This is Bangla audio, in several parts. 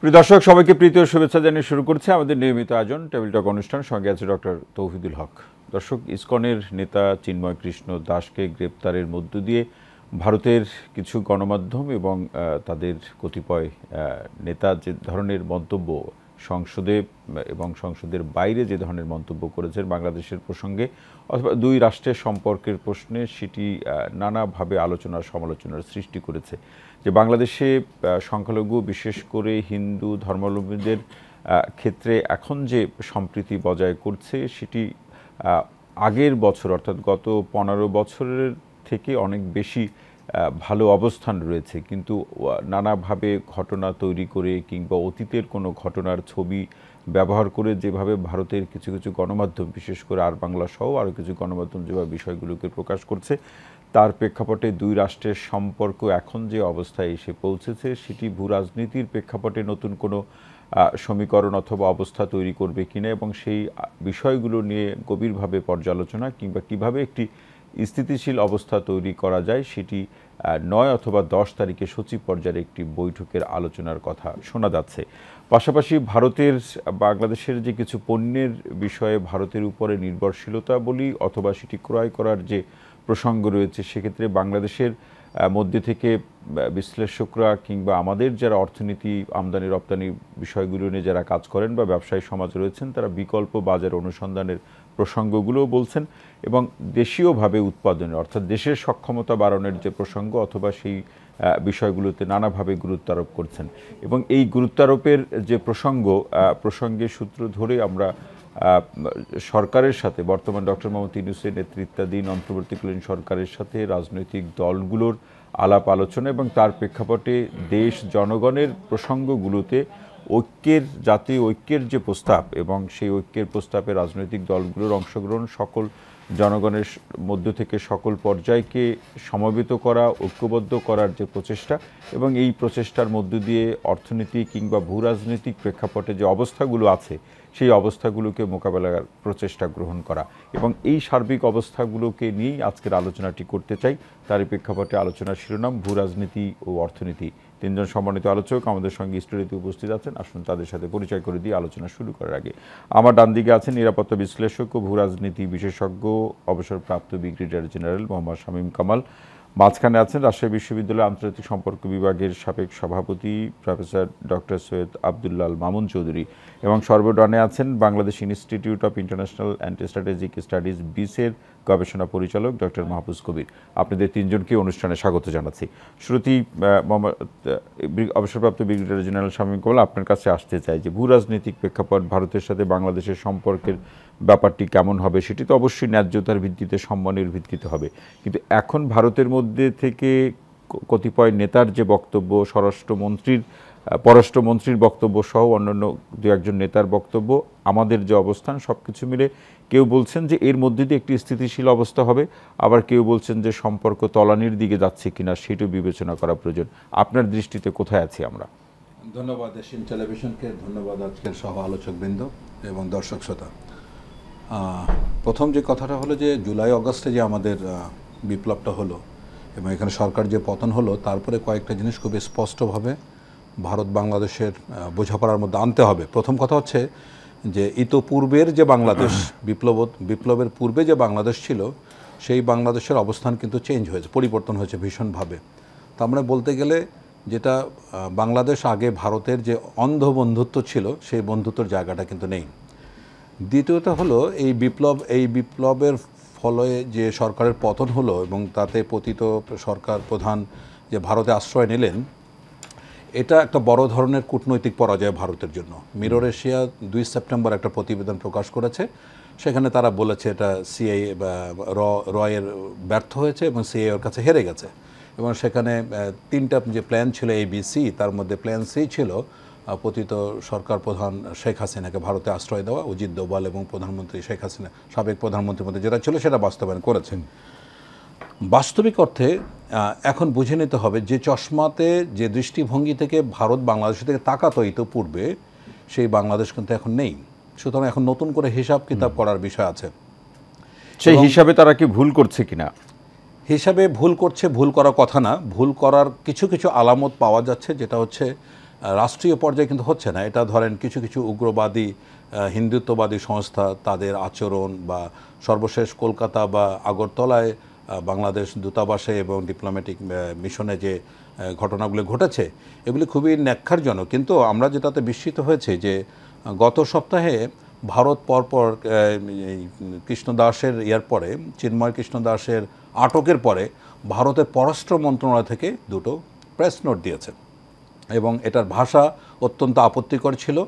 প্রিয় দর্শক, সবাইকে প্রীতি ও শুভেচ্ছা জানিয়ে শুরু করছে আমাদের নিয়মিত আয়োজন টেবিল টক অনুষ্ঠান। সঙ্গে আছে ডক্টর তৌহিদুল হক। দর্শক, ইসকনের নেতা চিন্ময় কৃষ্ণ দাসকে গ্রেপ্তারের মধ্য দিয়ে ভারতের কিছু গণমাধ্যম এবং তাদের কতিপয় নেতা যে ধরনের মন্তব্য সংসদে এবং সংসদের বাইরে যে ধরনের মন্তব্য করেছেন বাংলাদেশের প্রসঙ্গে অথবা দুই রাষ্ট্রের সম্পর্কের প্রশ্নে, সেটি নানাভাবে আলোচনা সমালোচনার সৃষ্টি করেছে। যে বাংলাদেশে সংখ্যালঘু বিশেষ করে হিন্দু ধর্মাবলম্বীদের ক্ষেত্রে এখন যে সম্প্রীতি বজায় করছে সেটি আগের বছর অর্থাৎ গত 15 বছরের থেকে অনেক বেশি ভালো অবস্থান রয়েছে। কিন্তু নানাভাবে ঘটনা তৈরি করে কিংবা অতীতের কোনো ঘটনার ছবি ব্যবহার করে যেভাবে ভারতের কিছু কিছু গণমাধ্যম, বিশেষ করে আর বাংলা সহ আরও কিছু গণমাধ্যম যেভাবে বিষয়গুলোকে প্রকাশ করছে, তার প্রেক্ষাপটে দুই রাষ্ট্রের সম্পর্ক এখন যে অবস্থায় এসে পৌঁছেছে সেটি ভূ রাজনীতির প্রেক্ষাপটে নতুন কোনো সমীকরণ অথবা অবস্থা তৈরি করবে কিনা এবং সেই বিষয়গুলো নিয়ে গভীরভাবে পর্যালোচনা কিংবা কীভাবে একটি স্থিতিশীল অবস্থা তৈরি করা যায় সেটি 9 অথবা 10 তারিখে সচিব পর্যায়ের একটি বৈঠকের আলোচনার কথা শোনা যাচ্ছে। পাশাপাশি ভারতের বাংলাদেশের যে কিছু পণ্যের বিষয়ে ভারতের উপরে নির্ভরশীলতা বলি অথবা সেটি ক্রয় করার যে প্রসঙ্গ রয়েছে, সেক্ষেত্রে বাংলাদেশের মধ্যে থেকে বিশ্লেষকরা কিংবা আমাদের যারা অর্থনীতি আমদানি রপ্তানি বিষয়গুলো নিয়ে যারা কাজ করেন বা ব্যবসায়ী সমাজ রয়েছেন, তারা বিকল্প বাজার অনুসন্ধানের প্রসঙ্গগুলোও বলছেন এবং দেশীয়ভাবে উৎপাদনের অর্থাৎ দেশের সক্ষমতা বাড়ানোর যে প্রসঙ্গ অথবা সেই বিষয়গুলোতে নানাভাবে গুরুত্ব আরোপ করছেন। এবং এই গুরুত্বারোপের যে প্রসঙ্গের সূত্র ধরে আমরা সরকারের সাথে, বর্তমান ডক্টর মোহাম্মদ ইউনূসের নেতৃত্বাধীন অন্তর্বর্তীকালীন সরকারের সাথে রাজনৈতিক দলগুলোর আলাপ আলোচনা এবং তার প্রেক্ষাপটে দেশ জনগণের প্রসঙ্গগুলোতে জাতীয় ঐক্যের যে প্রস্তাব এবং সেই ঐক্যের প্রস্তাবে রাজনৈতিক দলগুলোর অংশগ্রহণ, সকল জনগণের মধ্য থেকে সকল পর্যায়কে সমবেত করা, ঐক্যবদ্ধ করার যে প্রচেষ্টা এবং এই প্রচেষ্টার মধ্য দিয়ে অর্থনীতি কিংবা ভূ রাজনৈতিক প্রেক্ষাপটে যে অবস্থাগুলো আছে সেই অবস্থাগুলোকে মোকাবেলার প্রচেষ্টা গ্রহণ করা এবং এই সার্বিক অবস্থাগুলোকে নিয়েই আজকের আলোচনাটি করতে চাই। তারই প্রেক্ষাপটে আলোচনার শিরোনাম ভূ রাজনীতি ও অর্থনীতি। তিনজন সম্মানিত আলোচক আমাদের সঙ্গে স্টুডিওতে উপস্থিত আছেন। আসুন তাদের সাথে পরিচয় করে দিয়ে আলোচনা শুরু করার আগে আমার ডান দিকে আছেন নিরাপত্তা বিশ্লেষক ও ভূ রাজনীতি বিশেষজ্ঞ অবসরপ্রাপ্ত ব্রিগেডিয়ার জেনারেল মোহাম্মদ শামীম কামাল। মাঝখানে আছেন রাজশাহী বিশ্ববিদ্যালয়ের আন্তর্জাতিক সম্পর্ক বিভাগের সাবেক সভাপতি প্রফেসর ডক্টর সৈয়দ আবদুল্লাল মামুন চৌধুরী এবং সর্বডানে আছেন Bangladesh institute of international and strategic studies বিসের গবেষণা পরিচালক ডক্টর মাহফুজ কবির। আপনাদের তিনজনকে অনুষ্ঠানে স্বাগত জানাচ্ছি। শুরুতেই অবসরপ্রাপ্ত ব্রিগেডিয়ার জেনারেল শামীম কামাল, আপনার কাছে আসতে চাই যে ভূ রাজনৈতিক প্রেক্ষাপট ভারতের সাথে বাংলাদেশের সম্পর্কের ব্যাপারটি কেমন হবে সেটি তো অবশ্যই ন্যায্যতার ভিত্তিতে, সম্মানের ভিত্তিতে হবে, কিন্তু এখন ভারতের মধ্যে থেকে কতিপয় নেতার যে বক্তব্য, পররাষ্ট্রমন্ত্রীর বক্তব্য সহ অন্যান্য দু একজন নেতার বক্তব্য, আমাদের যে অবস্থান, সব কিছু মিলে কেউ বলছেন যে এর মধ্যে দিয়ে একটি স্থিতিশীল অবস্থা হবে, আবার কেউ বলছেন যে সম্পর্ক তলানির দিকে যাচ্ছে কিনা সেটিও বিবেচনা করা প্রয়োজন। আপনার দৃষ্টিতে কোথায় আছি আমরা? ধন্যবাদ এশিয়ান টেলিভিশনকে, ধন্যবাদ আজকের সহ আলোচকবৃন্দ এবং দর্শক শ্রোতা। প্রথম যে কথাটা হলো যে জুলাই অগাস্টে যে আমাদের বিপ্লবটা হলো এবং এখানে সরকার যে পতন হলো, তারপরে কয়েকটা জিনিস খুবই স্পষ্টভাবে ভারত বাংলাদেশের বোঝাপড়ার মধ্যে আনতে হবে। প্রথম কথা হচ্ছে যে ইতোপূর্বের যে বাংলাদেশ, বিপ্লবের পূর্বে যে বাংলাদেশ ছিল, সেই বাংলাদেশের অবস্থান কিন্তু চেঞ্জ হয়েছে, পরিবর্তন হয়েছে ভীষণভাবে। তো আমরা বলতে গেলে যেটা বাংলাদেশ আগে ভারতের যে অন্ধ বন্ধুত্ব ছিল, সেই বন্ধুত্বর জায়গাটা কিন্তু নেই। দ্বিতীয়ত হলো এই বিপ্লবের ফলে যে সরকারের পতন হলো এবং তাতে পতিত সরকার প্রধান যে ভারতে আশ্রয় নিলেন, এটা একটা বড় ধরনের কূটনৈতিক পরাজয় ভারতের জন্য। মিরর এশিয়া 2 সেপ্টেম্বর একটা প্রতিবেদন প্রকাশ করেছে, সেখানে তারা বলেছে এটা সিআইএ বা রয়ের ব্যর্থ হয়েছে এবং সিআইএর কাছে হেরে গেছে। এবং সেখানে 3টা যে প্ল্যান ছিল ABC, তার মধ্যে প্ল্যান সি ছিল পতিত সরকার প্রধান শেখ হাসিনাকে ভারতে আশ্রয় দেওয়া। অজিত দোভাল এবং প্রধানমন্ত্রী শেখ হাসিনা, সাবেক প্রধানমন্ত্রীর মধ্যে যেটা ছিল সেটা বাস্তবায়ন করেছেন। বাস্তবিক অর্থে এখন বুঝে নিতে হবে যে চশমাতে যে দৃষ্টিভঙ্গি থেকে ভারত বাংলাদেশের থেকে তাকাতো ইতোপূর্বে, সেই বাংলাদেশ কিন্তু এখন নেই। সুতরাং এখন নতুন করে হিসাব কিতাব করার বিষয় আছে। সেই হিসাবে তারা কি ভুল করছে কিনা? হিসাবে ভুল করছে, ভুল করার কথা না, ভুল করার কিছু কিছু আলামত পাওয়া যাচ্ছে। যেটা হচ্ছে রাষ্ট্রীয় পর্যায়ে কিন্তু হচ্ছে না। এটা ধরেন কিছু কিছু উগ্রবাদী হিন্দুত্ববাদী সংস্থা তাদের আচরণ বা সর্বশেষ কলকাতা বা আগরতলায় বাংলাদেশ দূতাবাসে এবং ডিপ্লোম্যাটিক মিশনে যে ঘটনাগুলো ঘটেছে এগুলি খুবই ন্যাক্কারজনক। কিন্তু আমরা যেটাতে বিস্মিত হয়েছে যে গত সপ্তাহে ভারত পরপর কৃষ্ণ দাসের পরে চিন্ময় কৃষ্ণ দাসের আটকের পরে ভারতের পররাষ্ট্র মন্ত্রণালয় থেকে দুটো প্রেস নোট দিয়েছে এবং এটার ভাষা অত্যন্ত আপত্তিকর ছিল।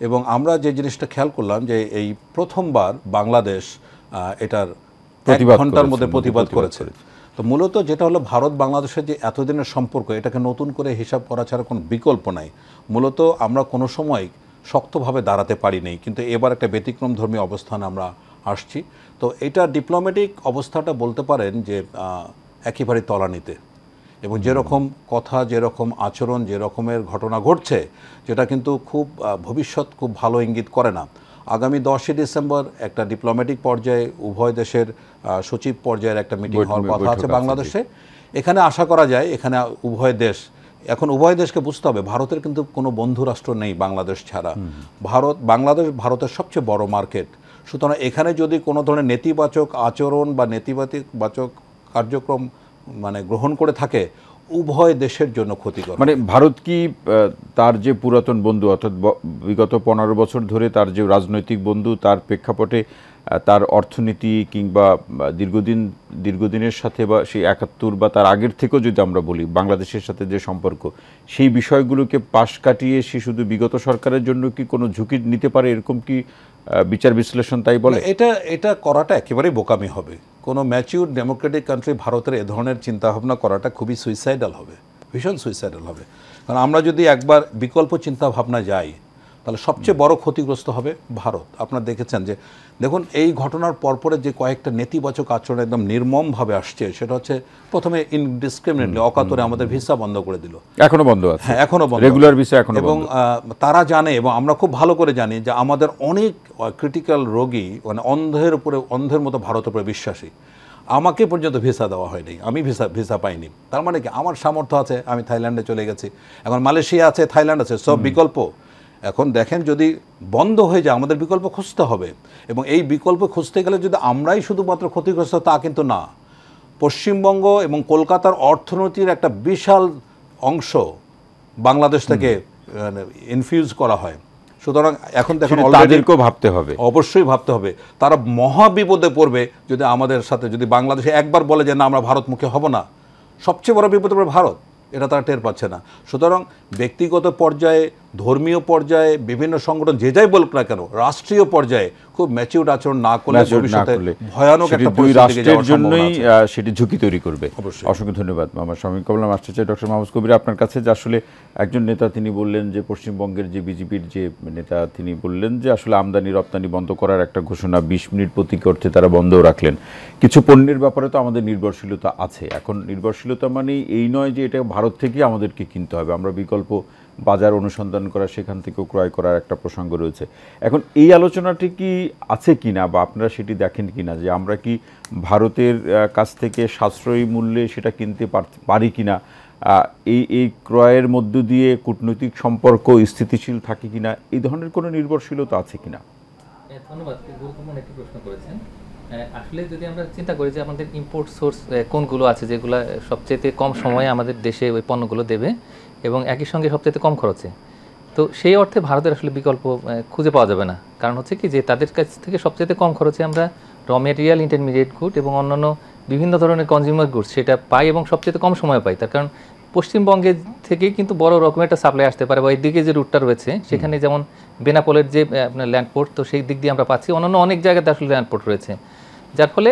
এবং আমরা যে জিনিসটা খেয়াল করলাম যে এই প্রথমবার বাংলাদেশ এটার 1 ঘন্টার মধ্যে প্রতিবাদ করেছে। তো মূলত যেটা হলো ভারত বাংলাদেশের যে এতদিনের সম্পর্ক এটাকে নতুন করে হিসাব করা ছাড়া কোনো বিকল্প নাই। মূলত আমরা কোনো সময় শক্তভাবে দাঁড়াতে পারিনি, কিন্তু এবার একটা ব্যতিক্রমধর্মী অবস্থানে আমরা আসছি। তো এটা ডিপ্লোম্যাটিক অবস্থাটা বলতে পারেন যে একেবারে তলানিতে, এবং যেরকম কথা যেরকম আচরণ যে রকমের ঘটনা ঘটছে যেটা কিন্তু খুব ভবিষ্যৎ খুব ভালো ইঙ্গিত করে না। আগামী 10 ডিসেম্বর একটা ডিপ্লোম্যাটিক পর্যায়ে উভয় দেশের সচিব পর্যায়ের একটা মিটিং হওয়ার কথা আছে বাংলাদেশে। এখানে আশা করা যায় এখানে উভয় দেশকে বুঝতে হবে ভারতের কিন্তু কোনো বন্ধু রাষ্ট্র নেই বাংলাদেশ ছাড়া। বাংলাদেশ ভারতের সবচেয়ে বড় মার্কেট। সুতরাং এখানে যদি কোনো ধরনের নেতিবাচক আচরণ বা নেতিবাচক কার্যক্রম গ্রহণ করে থাকে উভয় দেশের জন্য ক্ষতিকর। ভারত কি তার যে পুরাতন বন্ধু অর্থাৎ বিগত 15 বছর ধরে তার যে রাজনৈতিক বন্ধু তার প্রেক্ষাপটে তার অর্থনীতি কিংবা দীর্ঘদিনের সাথে বা সেই 71 বা তার আগের থেকেও যদি আমরা বলি বাংলাদেশের সাথে যে সম্পর্ক সেই বিষয়গুলোকে পাশ কাটিয়ে সে শুধু বিগত সরকারের জন্য কি কোনো ঝুঁকি নিতে পারে, এরকম কি বিচার বিশ্লেষণ তাই বলে? এটা করাটা একেবারেই বোকামি হবে। কোনো ম্যাচিউর ডেমোক্রেটিক কান্ট্রি ভারতের এ ধরনের চিন্তাভাবনা করাটা খুবই সুইসাইডাল হবে, ভীষণ সুইসাইডাল হবে। কারণ আমরা যদি একবার বিকল্প চিন্তাভাবনা যাই তাহলে সবচেয়ে বড় ক্ষতিগ্রস্ত হবে ভারত। আপনারা দেখেছেন যে দেখুন এই ঘটনার পরপরে যে কয়েকটা নেতিবাচক আচরণ একদম নির্মমভাবে আসছে, সেটা হচ্ছে প্রথমে ইনডিসক্রিমিনেটলি অকাতরে আমাদের ভিসা বন্ধ করে দিল, এখনো বন্ধ আছে। হ্যাঁ এখনো বন্ধ, রেগুলার ভিসা এখনো বন্ধ। এবং তারা জানে এবং আমরা খুব ভালো করে জানি যে আমাদের অনেক ক্রিটিক্যাল রোগী অন্ধের মতো ভারতের উপরে বিশ্বাসী। আমাকে পর্যন্ত ভিসা দেওয়া হয়নি, আমি ভিসা পাইনি। তার মানে কি আমার সামর্থ্য আছে, আমি থাইল্যান্ডে চলে গেছি, এখন মালয়েশিয়া আছে, থাইল্যান্ড আছে, সব বিকল্প। এখন দেখেন যদি বন্ধ হয়ে যায় আমাদের বিকল্প খুঁজতে হবে, এবং এই বিকল্প খুঁজতে গেলে যদি আমরাই শুধুমাত্র ক্ষতিগ্রস্ত তা কিন্তু না। পশ্চিমবঙ্গ এবং কলকাতার অর্থনীতির একটা বিশাল অংশ বাংলাদেশ থেকে ইনফিউজ করা হয়। সুতরাং এখন দেখেন তাদেরকেও ভাবতে হবে, অবশ্যই ভাবতে হবে। তারা মহা বিপদে পড়বে যদি আমাদের সাথে যদি বাংলাদেশে একবার বলে যে না আমরা ভারতমুখী হব না, সবচেয়ে বড় বিপদে পড়বে ভারত। এটা তারা টের পাচ্ছে না। সুতরাং ব্যক্তিগত পর্যায়ে, ধর্মীয় পর্যায়ে, বিভিন্ন সংগঠন যে যাই বলুক না কেন, রাষ্ট্রীয় পর্যায়ে খুব ম্যাচিউরড আচরণ না করলে ভবিষ্যতে ভয়ানক একটা পরিস্থিতির জন্যই সেটি ঝুঁকি তৈরি করবে। অসংখ্য ধন্যবাদ মামা শামীম কবির। আসতে চাই ডক্টর মাহফুজ কবির আপনার কাছে, যে আসলে একজন নেতা তিনি বললেন যে পশ্চিমবঙ্গের যে বিজেপির যে নেতা তিনি বললেন যে আসলে আমদানি রপ্তানি বন্ধ করার একটা ঘোষণা 20 মিনিট প্রতীকী অর্থে তারা বন্ধও রাখলেন। কিছু পণ্যের ব্যাপারে তো আমাদের নির্ভরশীলতা আছে। এখন নির্ভরশীলতা মানে এই নয় যে এটা ভারত থেকে আমাদেরকে কিনতে হবে, আমরা বিকল্প বাজার অনুসন্ধান করা, সেখান থেকেও ক্রয় করার একটা প্রসঙ্গ রয়েছে। এখন এই আলোচনাটি কি আছে কিনা বা আপনারা সেটি দেখেন কিনা যে আমরা কি ভারতের কাছ থেকে সাশ্রয়ী মূল্যে সেটা কিনতে পারি কিনা, এই ক্রয়ের মধ্য দিয়ে কূটনৈতিক সম্পর্ক স্থিতিশীল থাকে কিনা, এই ধরনের কোনো নির্ভরশীলতা আছে কিনা? ধন্যবাদ, গুরুত্বপূর্ণ একটি প্রশ্ন করেছেন। আসলে যদি আমরা চিন্তা করি যে আমাদের ইম্পোর্ট সোর্স কোনগুলো আছে যেগুলো সবচেয়ে কম সময়ে আমাদের দেশে ওই পণ্যগুলো দেবে এবং একই সঙ্গে সবচেয়ে কম খরচে, তো সেই অর্থে ভারতের আসলে বিকল্প খুঁজে পাওয়া যাবে না। কারণ হচ্ছে কি যে তাদের কাছ থেকে সবচেয়ে কম খরচে আমরা র মেটেরিয়াল, ইন্টারমিডিয়েট গুড এবং অন্যান্য বিভিন্ন ধরনের কনজিউমার গুডস সেটা পাই এবং সবচেয়ে কম সময়ে পাই। তার কারণ পশ্চিমবঙ্গের থেকে কিন্তু বড় রকমের একটা সাপ্লাই আসতে পারে, বা এই দিকে যে রুটটা রয়েছে সেখানে যেমন বেনাপোলের যে আপনার ল্যান্ডপোর্ট, তো সেই দিক দিয়ে আমরা পাচ্ছি, অন্যান্য অনেক জায়গাতে আসলে ল্যান্ডপোর্ট রয়েছে, যার ফলে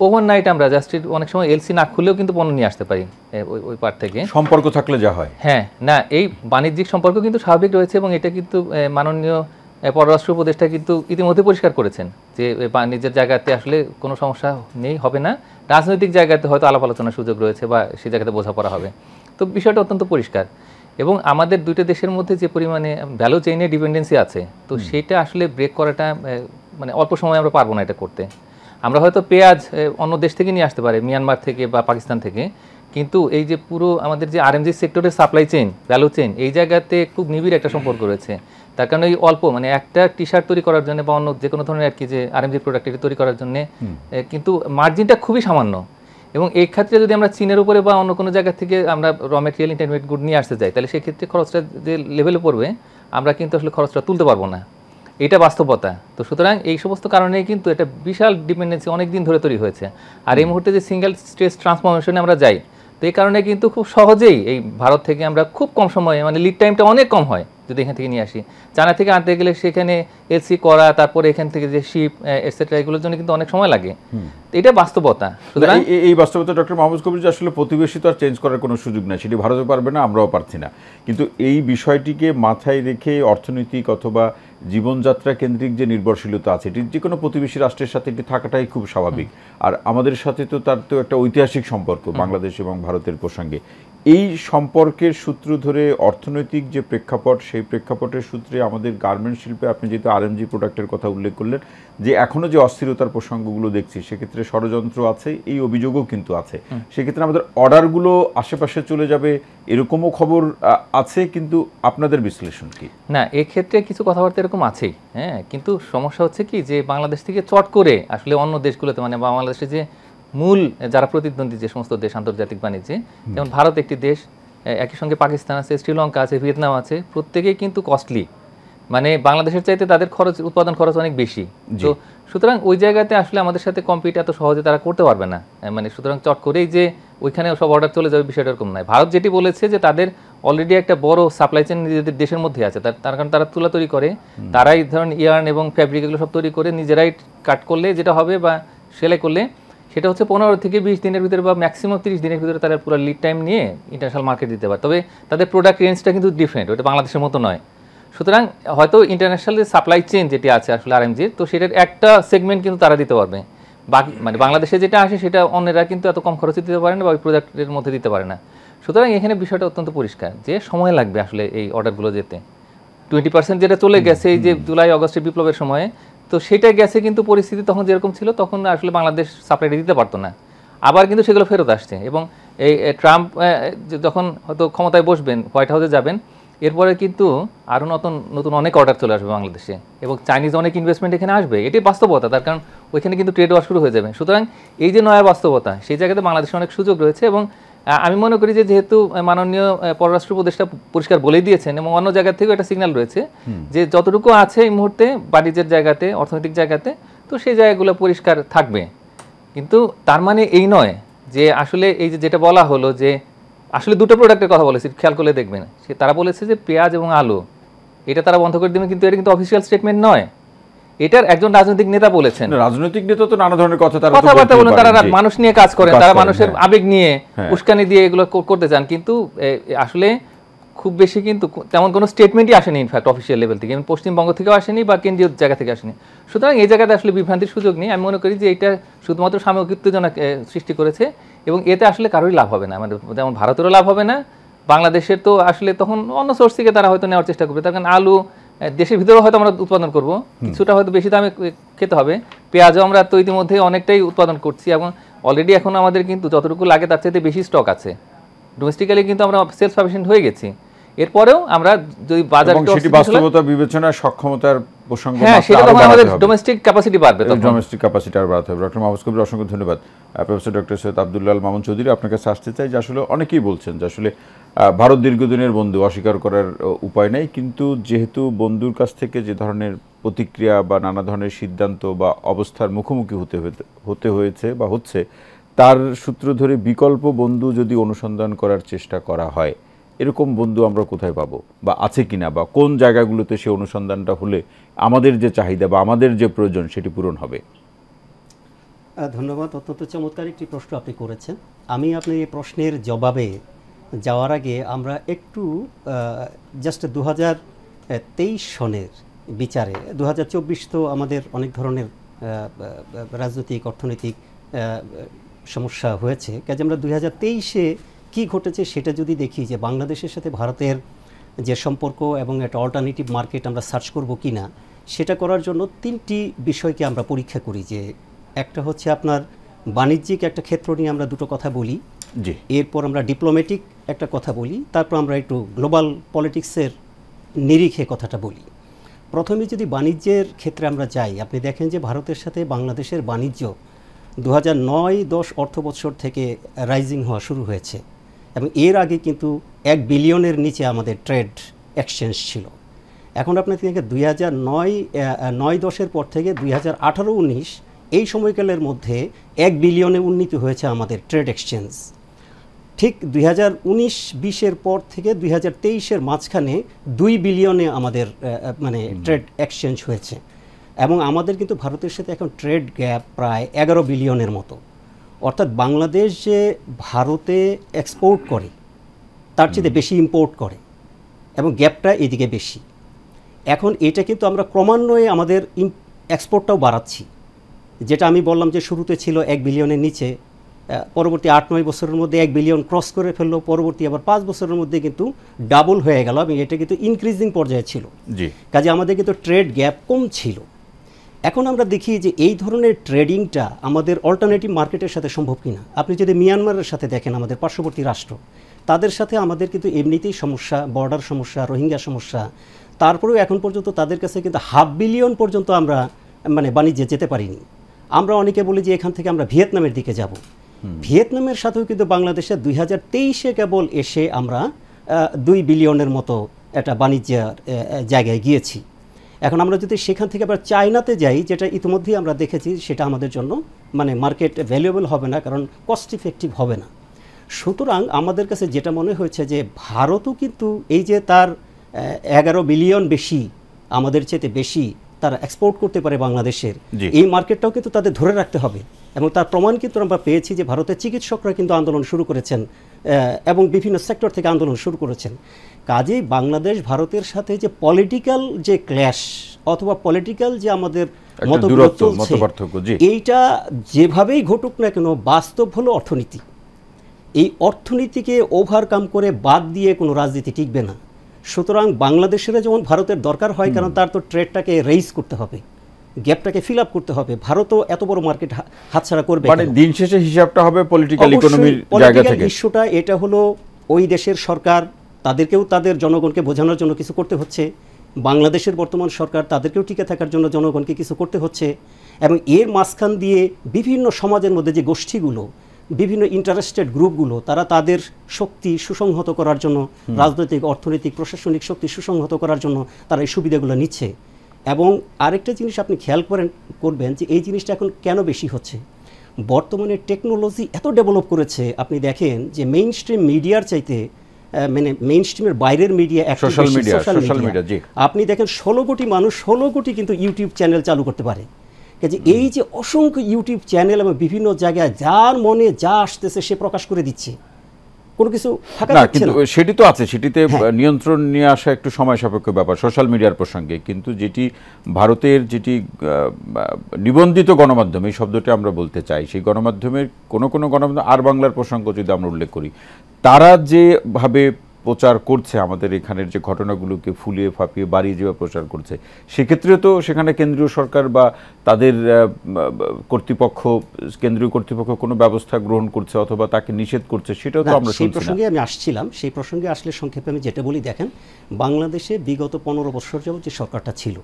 ওভারনাইট আমরা জাস্ট অনেক সময় এলসি না খুললেও কিন্তু পণ্য নিয়ে আসতে পারি ওই পার থেকে। সম্পর্ক থাকলে যা হয়, হ্যাঁ, না এই বাণিজ্যিক সম্পর্ক কিন্তু স্বাভাবিক রয়েছে এবং এটা কিন্তু মাননীয় পররাষ্ট্র উপদেষ্টা কিন্তু ইতিমধ্যে পরিষ্কার করেছেন যে বাণিজ্যের জায়গাতে আসলে কোনো সমস্যা নেই, হবে না। রাজনৈতিক জায়গাতে হয়তো আলাপ আলোচনার সুযোগ রয়েছে বা সেই জায়গাতে বোঝাপড়া হবে। তো বিষয়টা অত্যন্ত পরিষ্কার এবং আমাদের দুইটা দেশের মধ্যে যে পরিমাণে ভ্যালু চেইনে ডিপেন্ডেন্সি আছে, তো সেটা আসলে ব্রেক করাটা অল্প সময় আমরা পারবো না এটা করতে। আমরা হয়তো পেঁয়াজ অন্য দেশ থেকে নিয়ে আসতে পারি, মিয়ানমার থেকে বা পাকিস্তান থেকে, কিন্তু এই যে পুরো আমাদের যে আরএমজি সেক্টরের সাপ্লাই চেইন, ভ্যালু চেইন, এই জায়গাতে খুব নিবিড় একটা সম্পর্ক রয়েছে। তার কারণে এই অল্প মানে একটা টি শার্ট তৈরি করার জন্য বা অন্য যে কোনো ধরনের আর কি যে আরএমজি প্রোডাক্ট এটা তৈরি করার জন্য কিন্তু মার্জিনটা খুবই সামান্য। এবং এই ক্ষেত্রে যদি আমরা চীনের উপরে বা অন্য কোনো জায়গা থেকে আমরা র ম্যাটেরিয়াল ইন্টারমিডিয়েট গুড নিয়ে আসতে যাই, তাহলে সেক্ষেত্রে খরচটা যে লেভেলে পড়বে আমরা কিন্তু আসলে খরচটা তুলতে পারবো না, এটা বাস্তবতা। তো সুতরাং এই সমস্ত কারণেই কিন্তু একটা বিশাল ডিপেন্ডেন্সি অনেক দিন ধরে তৈরি হয়েছে। আর এই মুহূর্তে যে সিঙ্গেল স্টেজ ট্রান্সফরমেশনে আমরা যাই, তো এই কারণে কিন্তু খুব সহজেই এই ভারত থেকে আমরা খুব কম সময়ে মানে লিড টাইমটা অনেক কম হয় যদি এখান থেকে নিয়ে আসি। চায়না থেকে আনতে গেলে সেখানে এলসি করা, তারপরে এখান থেকে যে শিপ এটসেট্রা, এগুলোর জন্য কিন্তু অনেক সময় লাগে। এটা বাস্তবতা। সুতরাং এই বাস্তবতা ডক্টর মাহফুজ কবির যে আসলে প্রতিবেশী তো আর চেঞ্জ করার কোনো সুযোগ নাই, সেটি ভারতও পারবে না, আমরাও পারছি না। কিন্তু এই বিষয়টিকে মাথায় রেখে অর্থনৈতিক অথবা জীবনযাত্রা কেন্দ্রিক যে নির্ভরশীলতা আছে, এটি যে কোনো প্রতিবেশী রাষ্ট্রের সাথে এটি থাকাটাই খুব স্বাভাবিক। আর আমাদের সাথে তো তার তো একটা ঐতিহাসিক সম্পর্ক বাংলাদেশ এবং ভারতের প্রসঙ্গে। এই সম্পর্কের সূত্র ধরে অর্থনৈতিক যে প্রেক্ষাপট, সেই প্রেক্ষাপটের সূত্রে আমাদের গার্মেন্টস শিল্পে, আপনি যেহেতু আরএমজি প্রোডাক্টের কথা উল্লেখ করলেন, যে এখনও যে অস্থিরতার প্রসঙ্গগুলো দেখছি, সেক্ষেত্রে ষড়যন্ত্র আছে, এই অভিযোগও কিন্তু আছে। সেক্ষেত্রে আমাদের অর্ডারগুলো আশেপাশে চলে যাবে এরকমও খবর আছে, কিন্তু আপনাদের বিশ্লেষণ কি? না, এক্ষেত্রে কিছু কথাবার্তা এরকম আছেই, হ্যাঁ, কিন্তু সমস্যা হচ্ছে কি যে বাংলাদেশ থেকে চট করে আসলে অন্য দেশগুলোতে মানে বাংলাদেশে যে মূল যারা প্রতিদ্বন্দ্বী যে সমস্ত দেশ আন্তর্জাতিক বাণিজ্যে, যেমন ভারত একটি দেশ, একই সঙ্গে পাকিস্তান আছে, শ্রীলঙ্কা আছে, ভিয়েতনাম আছে, প্রত্যেকেই কিন্তু কস্টলি, মানে বাংলাদেশের চাইতে তাদের খরচ, উৎপাদন খরচ অনেক বেশি। তো সুতরাং ওই জায়গাতে আসলে আমাদের সাথে কম্পিট এত সহজে তারা করতে পারবে না। মানে সুতরাং চট করেই যে ওইখানে সব অর্ডার চলে যাবে বিষয়টা এরকম নয়। ভারত যেটি বলেছে যে তাদের অলরেডি একটা বড় সাপ্লাই চেইন নিজেদের দেশের মধ্যে আছে, তার কারণ তারা তুলা তৈরি করে, তারাই ধরেন ইয়ার্ন এবং ফ্যাব্রিক এগুলো সব তৈরি করে নিজেরাই কাট করলে যেটা হবে বা সেলাই করলে সেটা হচ্ছে 15 থেকে 20 দিনের ভিতরে বা ম্যাক্সিমাম 30 দিনের ভিতরে তারা পুরো লিড টাইম নিয়ে ইন্টারন্যাশনাল মার্কেট দিতে পারে। তবে তাদের প্রোডাক্ট রেঞ্জটা কিন্তু ডিফারেন্ট, ওটা বাংলাদেশের মতো নয়। সুতরাং হয়তো ইন্টারন্যাশনাল যে সাপ্লাই চেইন যেটি আছে আসলে আরএমজির, তো সেটার একটা সেগমেন্ট কিন্তু তারা দিতে পারবে, বাকি মানে বাংলাদেশে যেটা আসে সেটা অন্যরা কিন্তু এত কম খরচে দিতে পারে না বা ওই প্রোডাক্টের মধ্যে দিতে পারে না। সুতরাং এখানে বিষয়টা অত্যন্ত পরিষ্কার যে সময় লাগবে আসলে এই অর্ডারগুলো যেতে। 20% যেটা চলে গেছে এই যে জুলাই আগস্টের বিপ্লবের সময়ে, তো সেটা গেছে, কিন্তু পরিস্থিতি তখন যেরকম ছিল তখন আসলে বাংলাদেশ সাপ্লাইটা দিতে পারতো না, আবার কিন্তু সেগুলো ফেরত আসছে। এবং এই ট্রাম্প যখন হয়তো ক্ষমতায় বসবেন, হোয়াইট হাউসে যাবেন, এরপরে কিন্তু আরও নতুন নতুন অনেক অর্ডার চলে আসবে বাংলাদেশে এবং চাইনিজ অনেক ইনভেস্টমেন্ট এখানে আসবে, এটি বাস্তবতা। তার কারণ ওইখানে কিন্তু ট্রেড ওয়ার শুরু হয়ে যাবে। সুতরাং এই যে নয়া বাস্তবতা, সেই জায়গাতে বাংলাদেশে অনেক সুযোগ রয়েছে। এবং আমি মনে করি যে যেহেতু মাননীয় পররাষ্ট্র উপদেষ্টা পরিষ্কার বলেই দিয়েছেন এবং অন্য জায়গা থেকেও একটা সিগন্যাল রয়েছে যে যতটুকু আছে এই মুহূর্তে বাণিজ্যের জায়গাতে, অর্থনৈতিক জায়গাতে, তো সেই জায়গাগুলো পরিষ্কার থাকবে। কিন্তু তার মানে এই নয় যে আসলে এই যে যেটা বলা হলো যে আসলে দুটো প্রোডাক্টের কথা বলেছি, খেয়াল করলে দেখবেন তারা বলেছে যে পেঁয়াজ এবং আলু এটা তারা বন্ধ করে দেবেন, কিন্তু এটা কিন্তু অফিসিয়াল স্টেটমেন্ট নয়, এটার একজন রাজনৈতিক নেতা বলেছেন। রাজনৈতিক নেতা তো নানা ধরনের কথাবার্তা বলেন, তারা মানুষ নিয়ে কাজ করেন, তারা মানুষের আবেগ নিয়ে উস্কানি দিয়ে এগুলো করতে চান, কিন্তু আসলে খুব বেশি কিন্তু তেমন কোনো স্টেটমেন্টই আসেনি ইনফ্যাক্ট অফিসিয়াল লেভেল থেকে, পশ্চিমবঙ্গ থেকেও আসেনি বা কেন্দ্রীয় জায়গা থেকে আসেনি। সুতরাং এই জায়গাতে আসলে বিভ্রান্তির সুযোগ নেই। আমি মনে করি যে এটা শুধুমাত্র সাময়িক উত্তেজনা সৃষ্টি করেছে এবং এতে আসলে কারোরই লাভ হবে না, মানে যেমন ভারতেরও লাভ হবে না, বাংলাদেশের তো আসলে তখন অন্য সোর্স থেকে তারা হয়তো নেওয়ার চেষ্টা করবে। তার কারণ আলু দেশের ভিতরেও হয়তো আমরা উৎপাদন করব, কিছুটা হয়তো বেশি দামে খেতে হবে, পেঁয়াজও আমরা তো ইতিমধ্যে অনেকটাই উৎপাদন করছি এবং অলরেডি এখন আমাদের কিন্তু যতটুকু লাগে তার চাইতে বেশি স্টক আছে, ডোমেস্টিক্যালি কিন্তু আমরা সেলফ সাফিসিয়েন্ট হয়ে গেছি। এরপরেও আমরা যদি বাজারে বাস্তবতা বিবেচনা সক্ষমতার প্রসঙ্গ, হ্যাঁ, সেটা তখন আমাদের ডোমেস্টিক ক্যাপাসিটি বাড়বে, ডোমেস্টিক ক্যাপাসিটি আর বাড়াতে হবে। ডক্টর মাহফুজ কবির, অসংখ্য ধন্যবাদ। প্রফেসর ডক্টর সৈয়দ আব্দুল্লাহ আল মামুন চৌধুরী, আপনার কাছে আসতে চাই যে আসলে অনেকেই বলছেন যে আসলে ভারত দীর্ঘদিনের বন্ধু, অস্বীকার করার উপায় নেই, কিন্তু যেহেতু বন্ধুর কাছ থেকে যে ধরনের প্রতিক্রিয়া বা নানা ধরনের সিদ্ধান্ত বা অবস্থার মুখোমুখি হতে হয়েছে বা হচ্ছে, তার সূত্র ধরে বিকল্প বন্ধু যদি অনুসন্ধান করার চেষ্টা করা হয়, এরকম বন্ধু আমরা কোথায় পাবো বা আছে কিনা, বা কোন জায়গাগুলোতে সে অনুসন্ধানটা হলে আমাদের যে চাহিদা বা আমাদের যে প্রয়োজন সেটি পূরণ হবে? ধন্যবাদ, অত্যন্ত চমৎকার একটি প্রশ্ন আপনি করেছেন। আমি আপনার এই প্রশ্নের জবাবে যাওয়ার আগে আমরা একটু জাস্ট 2023 সনের বিচারে, 2024 তো আমাদের অনেক ধরনের রাজনৈতিক অর্থনৈতিক সমস্যা হয়েছে, কাজে আমরা 2023-এ কী ঘটেছে সেটা যদি দেখি যে বাংলাদেশের সাথে ভারতের যে সম্পর্ক এবং একটা অল্টারনেটিভ মার্কেট আমরা সার্চ করব কি না, সেটা করার জন্য 3টি বিষয়কে আমরা পরীক্ষা করি। যে একটা হচ্ছে আপনার বাণিজ্যিক একটা ক্ষেত্র নিয়ে আমরা দুটো কথা বলি, জি। এরপর আমরা ডিপ্লোম্যাটিক একটা কথা বলি, তারপর আমরা একটু গ্লোবাল পলিটিক্সের নিরিখে কথাটা বলি। প্রথমে যদি বাণিজ্যের ক্ষেত্রে আমরা যাই, আপনি দেখেন যে ভারতের সাথে বাংলাদেশের বাণিজ্য 2009-10 অর্থ বছর থেকে রাইজিং হওয়া শুরু হয়েছে, এবং এর আগে কিন্তু 1 বিলিয়নের নিচে আমাদের ট্রেড এক্সচেঞ্জ ছিল। এখন আপনি দেখেন 2009-10 পর থেকে 2018-19 এই সময়কালের মধ্যে 1 বিলিয়নে উন্নীত হয়েছে আমাদের ট্রেড এক্সচেঞ্জ। ঠিক 2019-20 পর থেকে 2023-এর মাঝখানে 2 বিলিয়নে আমাদের মানে ট্রেড এক্সচেঞ্জ হয়েছে, এবং আমাদের কিন্তু ভারতের সাথে এখন ট্রেড গ্যাপ প্রায় 11 বিলিয়নের মতো। অর্থাৎ বাংলাদেশ যে ভারতে এক্সপোর্ট করে তার চেয়ে বেশি ইম্পোর্ট করে, এবং গ্যাপটা এদিকে বেশি। এখন এটা কিন্তু আমরা ক্রমান্বয়ে আমাদের এক্সপোর্টটাও বাড়াচ্ছি, যেটা আমি বললাম যে শুরুতে ছিল 1 বিলিয়নের নিচে, পরবর্তী 8-9 বছরের মধ্যে 1 বিলিয়ন ক্রস করে ফেললো, পরবর্তী আবার 5 বছরের মধ্যে কিন্তু ডাবল হয়ে গেল, এবং এটা কিন্তু ইনক্রিজিং পর্যায়ে ছিল। কাজে আমাদের কিন্তু ট্রেড গ্যাপ কম ছিল। এখন আমরা দেখি যে এই ধরনের ট্রেডিংটা আমাদের অল্টারনেটিভ মার্কেটের সাথে সম্ভব কিনা। আপনি যদি মিয়ানমারের সাথে দেখেন, আমাদের পার্শ্ববর্তী রাষ্ট্র, তাদের সাথে আমাদের কিন্তু এমনিতেই সমস্যা, বর্ডার সমস্যা, রোহিঙ্গা সমস্যা, তারপরেও এখন পর্যন্ত তাদের কাছে কিন্তু 500 বিলিয়ন পর্যন্ত আমরা মানে বাণিজ্যে যেতে পারিনি। আমরা অনেকে বলি যে এখান থেকে আমরা ভিয়েতনামের দিকে যাব। ভিয়েতনামের সাথেও কিন্তু বাংলাদেশে 2023-এ কেবল এসে আমরা 2 বিলিয়নের মতো একটা বাণিজ্যের জায়গায় গিয়েছি। এখন আমরা যদি সেখান থেকে আবার চায়নাতে যাই, যেটা ইতিমধ্যেই আমরা দেখেছি, সেটা আমাদের জন্য মানে মার্কেট ভ্যালুয়েবল হবে না, কারণ কস্ট ইফেক্টিভ হবে না। সুতরাং আমাদের কাছে যেটা মনে হয়েছে যে ভারতও কিন্তু এই যে তার 11 বিলিয়ন বেশি, আমাদের চেয়ে বেশি তারা এক্সপোর্ট করতে পারে বাংলাদেশের, এই মার্কেটটাও কিন্তু তাদের ধরে রাখতে হবে। এবং তার প্রমাণ কিন্তু আমরা পেয়েছি যে ভারতের চিকিৎসকরা কিন্তু আন্দোলন শুরু করেছেন, এবং বিভিন্ন সেক্টর থেকে আন্দোলন শুরু করেছেন। কাজেই বাংলাদেশ ভারতের সাথে যে পলিটিক্যাল যে ক্ল্যাশ অথবা পলিটিক্যাল যে আমাদের মতবিরোধ চলছে, এইটা যেভাবেই ঘটুক না কেন, বাস্তব হলো অর্থনীতি। এই অর্থনীতিকে ওভারকাম করে বাদ দিয়ে কোনো রাজনীতি টিকবে না। সুতরাং বাংলাদেশের যেমন ভারতের দরকার হয়, কারণ তার তো ট্রেডটাকে রেইজ করতে হবে, গ্যাপটাকে ফিল আপ করতে হবে। ভারতও এত বড় মার্কেট হাতছাড়া করবে, মানে দিন শেষে হিসাবটা হবে পলিটিক্যাল ইকোনমির জায়গা থেকে। ইস্যুটা এটা হলো ওই দেশের সরকার, তাদেরকেও তাদের জনগণকে বোঝানোর জন্য কিছু করতে হচ্ছে। বাংলাদেশের বর্তমান সরকার, তাদেরকেও টিকে থাকার জন্য জনগণকে কিছু করতে হচ্ছে। এবং এর মাঝখান দিয়ে বিভিন্ন সমাজের মধ্যে যে গোষ্ঠীগুলো, বিভিন্ন ইন্টারেস্টেড গ্রুপগুলো, তারা তাদের শক্তি সুসংহত করার জন্য, রাজনৈতিক, অর্থনৈতিক, প্রশাসনিক শক্তি সুসংহত করার জন্য তারা এই সুবিধাগুলো নিচ্ছে। এবং আরেকটা জিনিস আপনি খেয়াল করবেন যে এই জিনিসটা এখন কেন বেশি হচ্ছে। বর্তমানে টেকনোলজি এত ডেভেলপ করেছে, আপনি দেখেন যে মেইন স্ট্রিম মিডিয়ার চাইতে মানে মেইন স্ট্রিমের বাইরের মিডিয়া, সোশ্যাল মিডিয়া, আপনি দেখেন 16 কোটি মানুষ 16 কোটি কিন্তু ইউটিউব চ্যানেল চালু করতে পারে। কাজে এই যে অসংখ্য ইউটিউব চ্যানেল এবং বিভিন্ন জায়গায় যার মনে যা আসতেছে সে প্রকাশ করে দিচ্ছে, কোনো কিছু থাকা যাচ্ছে না। সেটি তো আছে, সেটিতে নিয়ন্ত্রণ নিয়ে আসা একটু সময় সাপেক্ষ ব্যাপার সোশ্যাল মিডিয়ার প্রসঙ্গে। কিন্তু যেটি ভারতের যেটি নিবন্ধিত গণমাধ্যম, এই শব্দটি আমরা বলতে চাই, সেই গণমাধ্যমের কোনো গণমাধ্যম, আর বাংলার প্রসঙ্গ যদি আমরা উল্লেখ করি, তারা যেভাবে প্রচার করছে আমাদের এখানের যে ঘটনাগুলোকে ফুলিয়ে ফাঁপিয়ে বাড়িয়ে যেভাবে প্রচার করছে, সেক্ষেত্রেও তো সেখানে কেন্দ্রীয় সরকার বা তাদের কেন্দ্রীয় কর্তৃপক্ষ কোনো ব্যবস্থা গ্রহণ করছে অথবা তাকে নিষেধ করছে, সেটাও তো আমরা শুনছি না। সেই প্রসঙ্গে আমি আসছিলাম। সেই প্রসঙ্গে আসলে সংক্ষেপে আমি যেটা বলি, দেখেন বাংলাদেশে বিগত 15 বছর যাবত যে সরকারটা ছিল,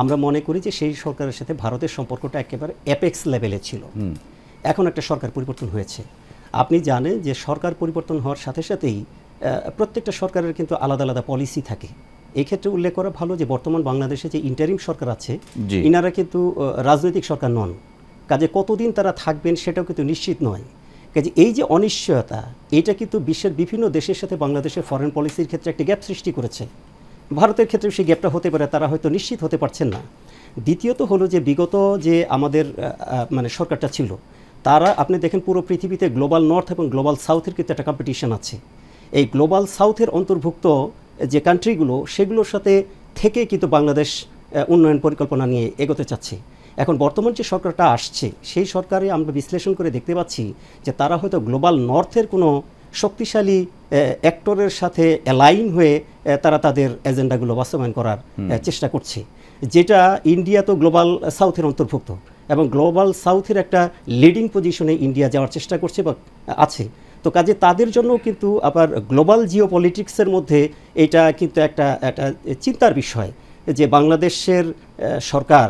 আমরা মনে করি যে সেই সরকারের সাথে ভারতের সম্পর্কটা একেবারে অ্যাপেক্স লেভেলে ছিল। এখন একটা সরকার পরিবর্তন হয়েছে। আপনি জানেন যে সরকার পরিবর্তন হওয়ার সাথে সাথেই প্রত্যেকটা সরকারের কিন্তু আলাদা আলাদা পলিসি থাকে। এই ক্ষেত্রে উল্লেখ করা ভালো যে বর্তমান বাংলাদেশে যে ইন্টারিম সরকার আছে, ইনারা কিন্তু রাজনৈতিক সরকার নন। কাজে কতদিন তারা থাকবেন সেটাও কিন্তু নিশ্চিত নয়। কাজে এই যে অনিশ্চয়তা, এটা কিন্তু বিশ্বের বিভিন্ন দেশের সাথে বাংলাদেশের ফরেন পলিসির ক্ষেত্রে একটি গ্যাপ সৃষ্টি করেছে। ভারতের ক্ষেত্রে সেই গ্যাপটা হতে পারে, তারা হয়তো নিশ্চিত হতে পারছেন না। দ্বিতীয়ত হলো যে বিগত যে আমাদের মানে সরকারটা ছিল, তারা আপনি দেখেন পুরো পৃথিবীতে গ্লোবাল নর্থ এবং গ্লোবাল সাউথের কিন্তু একটা কম্পিটিশন আছে। এই গ্লোবাল সাউথের অন্তর্ভুক্ত যে কান্ট্রিগুলো, সেগুলোর সাথে থেকে কিন্তু বাংলাদেশ উন্নয়ন পরিকল্পনা নিয়ে এগোতে চাচ্ছে। এখন বর্তমান যে সরকারটা আসছে, সেই সরকারে আমরা বিশ্লেষণ করে দেখতে পাচ্ছি যে তারা হয়তো গ্লোবাল নর্থের কোনো শক্তিশালী অ্যাক্টরের সাথে অ্যালাইন হয়ে তারা তাদের এজেন্ডাগুলো বাস্তবায়ন করার চেষ্টা করছে, যেটা ইন্ডিয়া তো গ্লোবাল সাউথের অন্তর্ভুক্ত এবং গ্লোবাল সাউথের একটা লিডিং পজিশনে ইন্ডিয়া যাওয়ার চেষ্টা করছে বা আছে। তো কাজে তাদের জন্য কিন্তু আবার গ্লোবাল জিও পলিটিক্সের মধ্যে এটা কিন্তু একটা চিন্তার বিষয় যে বাংলাদেশের সরকার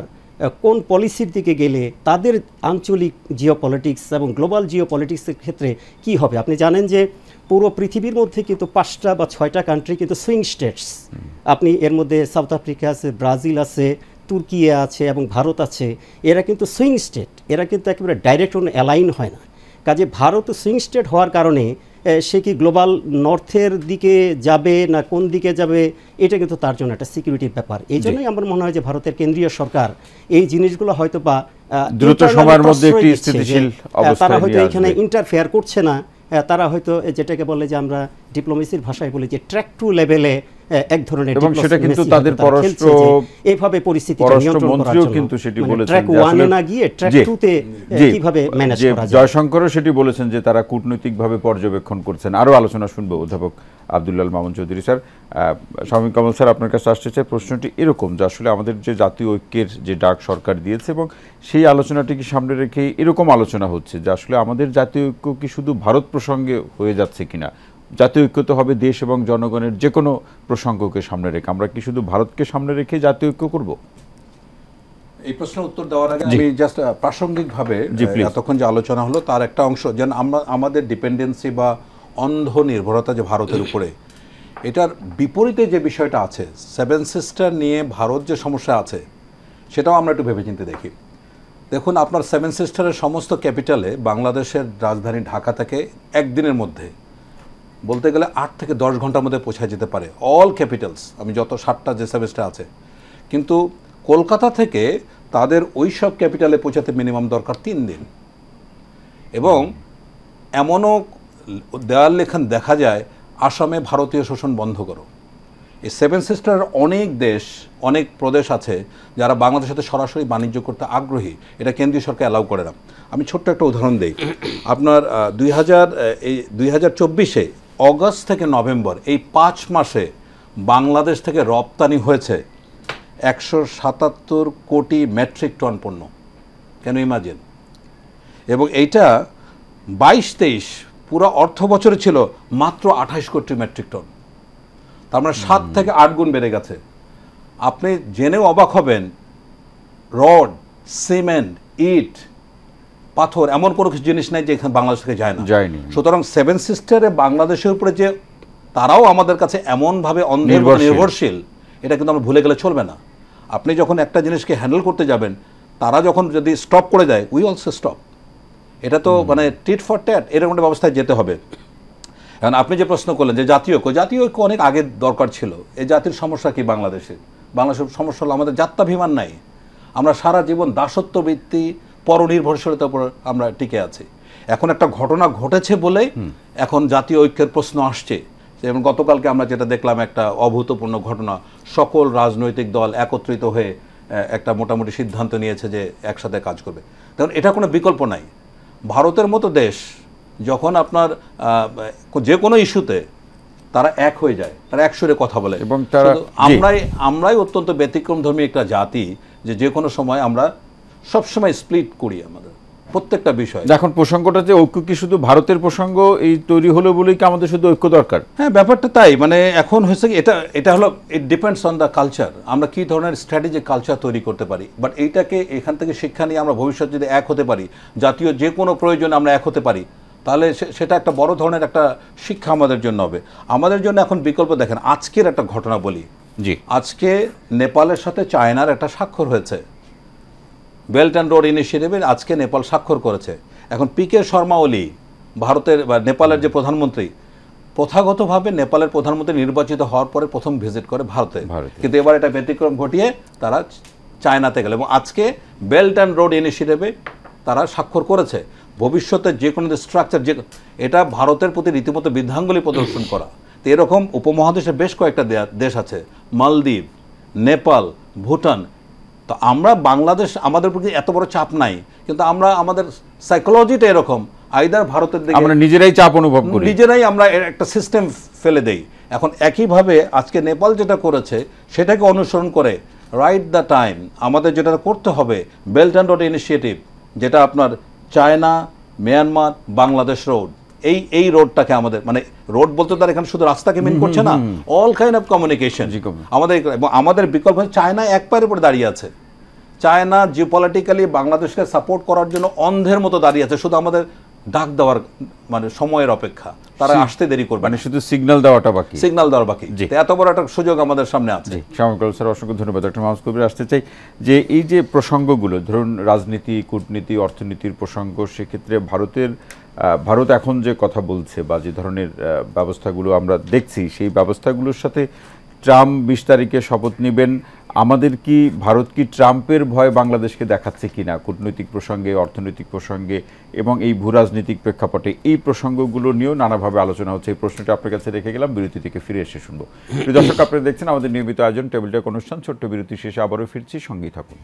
কোন পলিসির দিকে গেলে তাদের আঞ্চলিক জিও পলিটিক্স এবং গ্লোবাল জিও পলিটিক্সের ক্ষেত্রে কি হবে। আপনি জানেন যে পুরো পৃথিবীর মধ্যে কিন্তু 5টা বা 6টা কান্ট্রি কিন্তু সুইং স্টেটস। আপনি এর মধ্যে সাউথ আফ্রিকা আছে, ব্রাজিল আছে, তুর্কি আছে এবং ভারত আছে। এরা কিন্তু সুইং স্টেট, এরা কিন্তু একেবারে ডাইরেক্ট অ্যালাইন হয় না। কাজে ভারত সুইং স্টেট হওয়ার কারণে সে কি গ্লোবাল নর্থের দিকে যাবে না কোন দিকে যাবে, এটা কিন্তু তার জন্য একটা সিকিউরিটির ব্যাপার। এই জন্যই আমার মনে হয় যে ভারতের কেন্দ্রীয় সরকার এই জিনিসগুলো হয়তো বা দ্রুত সময়ের মধ্যে একটি স্থিতিশীল অবস্থায় তারা হয়তো এখানে ইন্টারফেয়ার করছে না, তারা হয়তো যেটাকে বলে যে আমরা ডিপ্লোমেসির ভাষায় বলি যে ট্র্যাক টু লেভেলে এক ধরনের, এবং সেটা কিন্তু তাদের পররাষ্ট্র এইভাবে পরিস্থিতিটা নিয়ন্ত্রণ করার জন্য কিন্তু সেটি বলেছেন ট্র্যাক 1 এ না গিয়ে ট্র্যাক 2 তে কিভাবে ম্যানেজ করা যায়। জয়শঙ্করও সেটি বলেছেন যে তারা কূটনৈতিকভাবে পর্যবেক্ষণ করছেন। আরও আলোচনা শুনবো অধ্যাপক আব্দুল্লাহ মামুন চৌধুরী স্যার। শামীম কামাল স্যার, আপনার কাছে আসতে চাই প্রশ্নটি এরকম যে আসলে আমাদের যে জাতীয় ঐক্যের যে ডাক সরকার দিয়েছে এবং সেই আলোচনাটিকে সামনে রেখে এরকম আলোচনা হচ্ছে যে আসলে আমাদের জাতীয় ঐক্য কি শুধু ভারত প্রসঙ্গে হয়ে যাচ্ছে কিনা, জাতীয় ঐক্য তো হবে দেশ এবং জনগণের যে কোনো প্রসঙ্গকে সামনে রেখে। আমরা কি শুধু ভারতকে সামনে রেখে জাতীয় ঐক্য করব? এই প্রশ্নের উত্তর দেওয়ার আগে আমি জাস্ট প্রাসঙ্গিকভাবে এতক্ষণ যে আলোচনা হলো তার একটা অংশ, যেন আমরা আমাদের ডিপেন্ডেন্সি বা অন্ধ নির্ভরতা যে ভারতের উপরে, এটার বিপরীতে যে বিষয়টা আছে, 7 সিস্টার নিয়ে ভারত যে সমস্যা আছে সেটাও আমরা একটু ভেবেচিন্তে দেখি। দেখুন, আপনার 7 সিস্টারের সমস্ত ক্যাপিটালে বাংলাদেশের রাজধানী ঢাকা থেকে একদিনের মধ্যে বলতে গেলে 8 থেকে 10 ঘন্টার মধ্যে পৌঁছায় যেতে পারে অল ক্যাপিটালস, আমি যত 7টা যে সার্ভিসটা আছে। কিন্তু কলকাতা থেকে তাদের ওই সব ক্যাপিটালে পৌঁছাতে মিনিমাম দরকার 3 দিন। এবং এমনও দেওয়াল লেখান দেখা যায়, আসামে ভারতীয় শোষণ বন্ধ করো। এই 7 সিস্টারের অনেক দেশ, অনেক প্রদেশ আছে যারা বাংলাদেশের সাথে সরাসরি বাণিজ্য করতে আগ্রহী, এটা কেন্দ্রীয় সরকার অ্যালাউ করে না। আমি ছোট্ট একটা উদাহরণ দিই। আপনার 2024-এ অগস্ট থেকে নভেম্বর এই 5 মাসে বাংলাদেশ থেকে রপ্তানি হয়েছে 177 কোটি মেট্রিক টন পণ্য। কেন ইমাজিন? এবং এইটা 22-23 পুরো অর্থ বছরে ছিল মাত্র 28 কোটি মেট্রিক টন। তার মানে 7 থেকে 8 গুণ বেড়ে গেছে। আপনি জেনেও অবাক হবেন, রড, সিমেন্ট, ইট, পাথর এমন কোনো কিছু জিনিস নাই যে এখানে বাংলাদেশ থেকে যায় না। সুতরাং 7 সিস্টারে বাংলাদেশের উপরে যে তারাও আমাদের কাছে এমনভাবে নির্ভরশীল, এটা কিন্তু আমরা ভুলে গেলে চলবে না। আপনি যখন একটা জিনিসকে হ্যান্ডেল করতে যাবেন, তারা যখন যদি স্টপ করে দেয়, উই অলসো স্টপ। এটা তো মানে টিট ফর ট্যাট, এরকম একটা ব্যবস্থায় যেতে হবে। এখন আপনি যে প্রশ্ন করলেন যে জাতীয় ঐক্য অনেক আগে দরকার ছিল। এই জাতির সমস্যা কি বাংলাদেশের সমস্যা হলো আমাদের জাত্যাভিমান নাই। আমরা সারা জীবন দাসত্ববৃত্তি, পরনির্ভরশীলতার উপর আমরা টিকে আছি। এখন একটা ঘটনা ঘটেছে বলেই এখন জাতীয় ঐক্যের প্রশ্ন আসছে। যেমন গতকালকে আমরা যেটা দেখলাম, একটা অভূতপূর্ণ ঘটনা, সকল রাজনৈতিক দল একত্রিত হয়ে একটা মোটামুটি সিদ্ধান্ত নিয়েছে যে একসাথে কাজ করবে। কারণ এটা কোনো বিকল্প নাই। ভারতের মতো দেশ যখন আপনার যে কোনো ইস্যুতে তারা এক হয়ে যায়, তারা এক সুরে কথা বলে, এবং আমরাই অত্যন্ত ব্যতিক্রমধর্মী একটা জাতি যে কোনো সময় আমরা সবসময় স্প্লিট করি আমাদের প্রত্যেকটা বিষয়। এখন প্রসঙ্গটা যে ঐক্য কি শুধু ভারতের প্রসঙ্গ এই তৈরি হলো বলেই কি আমাদের শুধু ঐক্য দরকার? হ্যাঁ, ব্যাপারটা তাই। মানে এখন হয়েছে কি, এটা হলো it depends on the culture, আমরা কী ধরনের স্ট্র্যাটেজিক কালচার তৈরি করতে পারি। বাট এইটাকে এখান থেকে শিক্ষা নিয়ে আমরা ভবিষ্যৎ যদি এক হতে পারি, জাতীয় যে কোনো প্রয়োজনে আমরা এক হতে পারি, তাহলে সেটা একটা বড় ধরনের একটা শিক্ষা আমাদের জন্য হবে। আমাদের জন্য এখন বিকল্প দেখেন, আজকের একটা ঘটনা বলি। জি, আজকে নেপালের সাথে চায়নার একটা স্বাক্ষর হয়েছে, বেল্ট অ্যান্ড রোড ইনিশিয়েটিভে আজকে নেপাল স্বাক্ষর করেছে। এখন পিকে শর্মা ওলি, ভারতের বা নেপালের যে প্রধানমন্ত্রী, প্রথাগতভাবে নেপালের প্রধানমন্ত্রী নির্বাচিত হওয়ার পরে প্রথম ভিজিট করে ভারতে, কিন্তু এবার এটা ব্যতিক্রম ঘটিয়ে তারা চায়নাতে গেল এবং আজকে বেল্ট অ্যান্ড রোড ইনিশিয়েটিভে তারা স্বাক্ষর করেছে। ভবিষ্যতে যে কোনো স্ট্রাকচার, এটা ভারতের প্রতি রীতিমতো বৃদ্ধাঙ্গুলি প্রদর্শন করা। তো এরকম উপমহাদেশে বেশ কয়েকটা দেশ আছে, মালদ্বীপ, নেপাল, ভুটান। তো আমরা বাংলাদেশ, আমাদের প্রতি এত বড় চাপ নাই, কিন্তু আমরা আমাদের সাইকোলজিটা এরকম, আইদার ভারতের দিকে আমরা নিজেরাই চাপ অনুভব করি, নিজেরাই আমরা একটা সিস্টেম ফেলে দেই। এখন একইভাবে আজকে নেপাল যেটা করেছে সেটাকে অনুসরণ করে রাইট দ্য টাইম আমাদের যেটা করতে হবে, বেল্ট অ্যান্ড রোড ইনিশিয়েটিভ, যেটা আপনার চায়না, মিয়ানমার, বাংলাদেশ রোড, এই রোডটাকে আমাদের, মানে রোড বলতে তার এখানে শুধু রাস্তাকে মিন করছে না, অল কাইন্ড অফ কমিউনিকেশন আমাদের বিকল্প। চায়না এক পায়ের উপরে দাঁড়িয়ে আছে, চায়না জিওপলিটিক্যালি বাংলাদেশকে সাপোর্ট করার জন্য অন্ধের মতো দাঁড়িয়ে আছে, শুধু আমাদের ডাক দেওয়ার মানে সময়ের অপেক্ষা, তারা আসতে দেরি করবে, মানে শুধু সিগন্যাল দেওয়াটা বাকি, সিগন্যাল দেওয়ার বাকি। এত বড় একটা সুযোগ আমাদের সামনে আছে। শ্যামল স্যার, অসংখ্য ধন্যবাদ। ডক্টর মাহফুজ কবির, আসতে চাই যে এই যে প্রসঙ্গগুলো, ধরুন রাজনীতি, কূটনীতি, অর্থনীতির প্রসঙ্গ, সেক্ষেত্রে ভারত এখন যে কথা বলছে বা যে ধরনের ব্যবস্থাগুলো আমরা দেখছি, সেই ব্যবস্থাগুলোর সাথে ট্রাম্প 20 তারিখে শপথ নেবেন, আমাদের কি ভারত কি ট্রাম্পের ভয় বাংলাদেশকে দেখাচ্ছে কিনা কূটনৈতিক প্রসঙ্গে, অর্থনৈতিক প্রসঙ্গে এবং এই ভূরাজনৈতিক প্রেক্ষাপটে, এই প্রসঙ্গগুলো নিয়েও নানাভাবে আলোচনা হচ্ছে। এই প্রশ্নটা আপনার কাছে রেখে গেলাম, বিরতি থেকে ফিরে এসে শুনবো। প্রিয় দর্শক, আপনারা দেখছেন আমাদের নিয়মিত আয়োজন টেবিল টক অনুষ্ঠান। ছোট্ট বিরতি শেষে আবারও ফিরছি, সঙ্গেই থাকুন।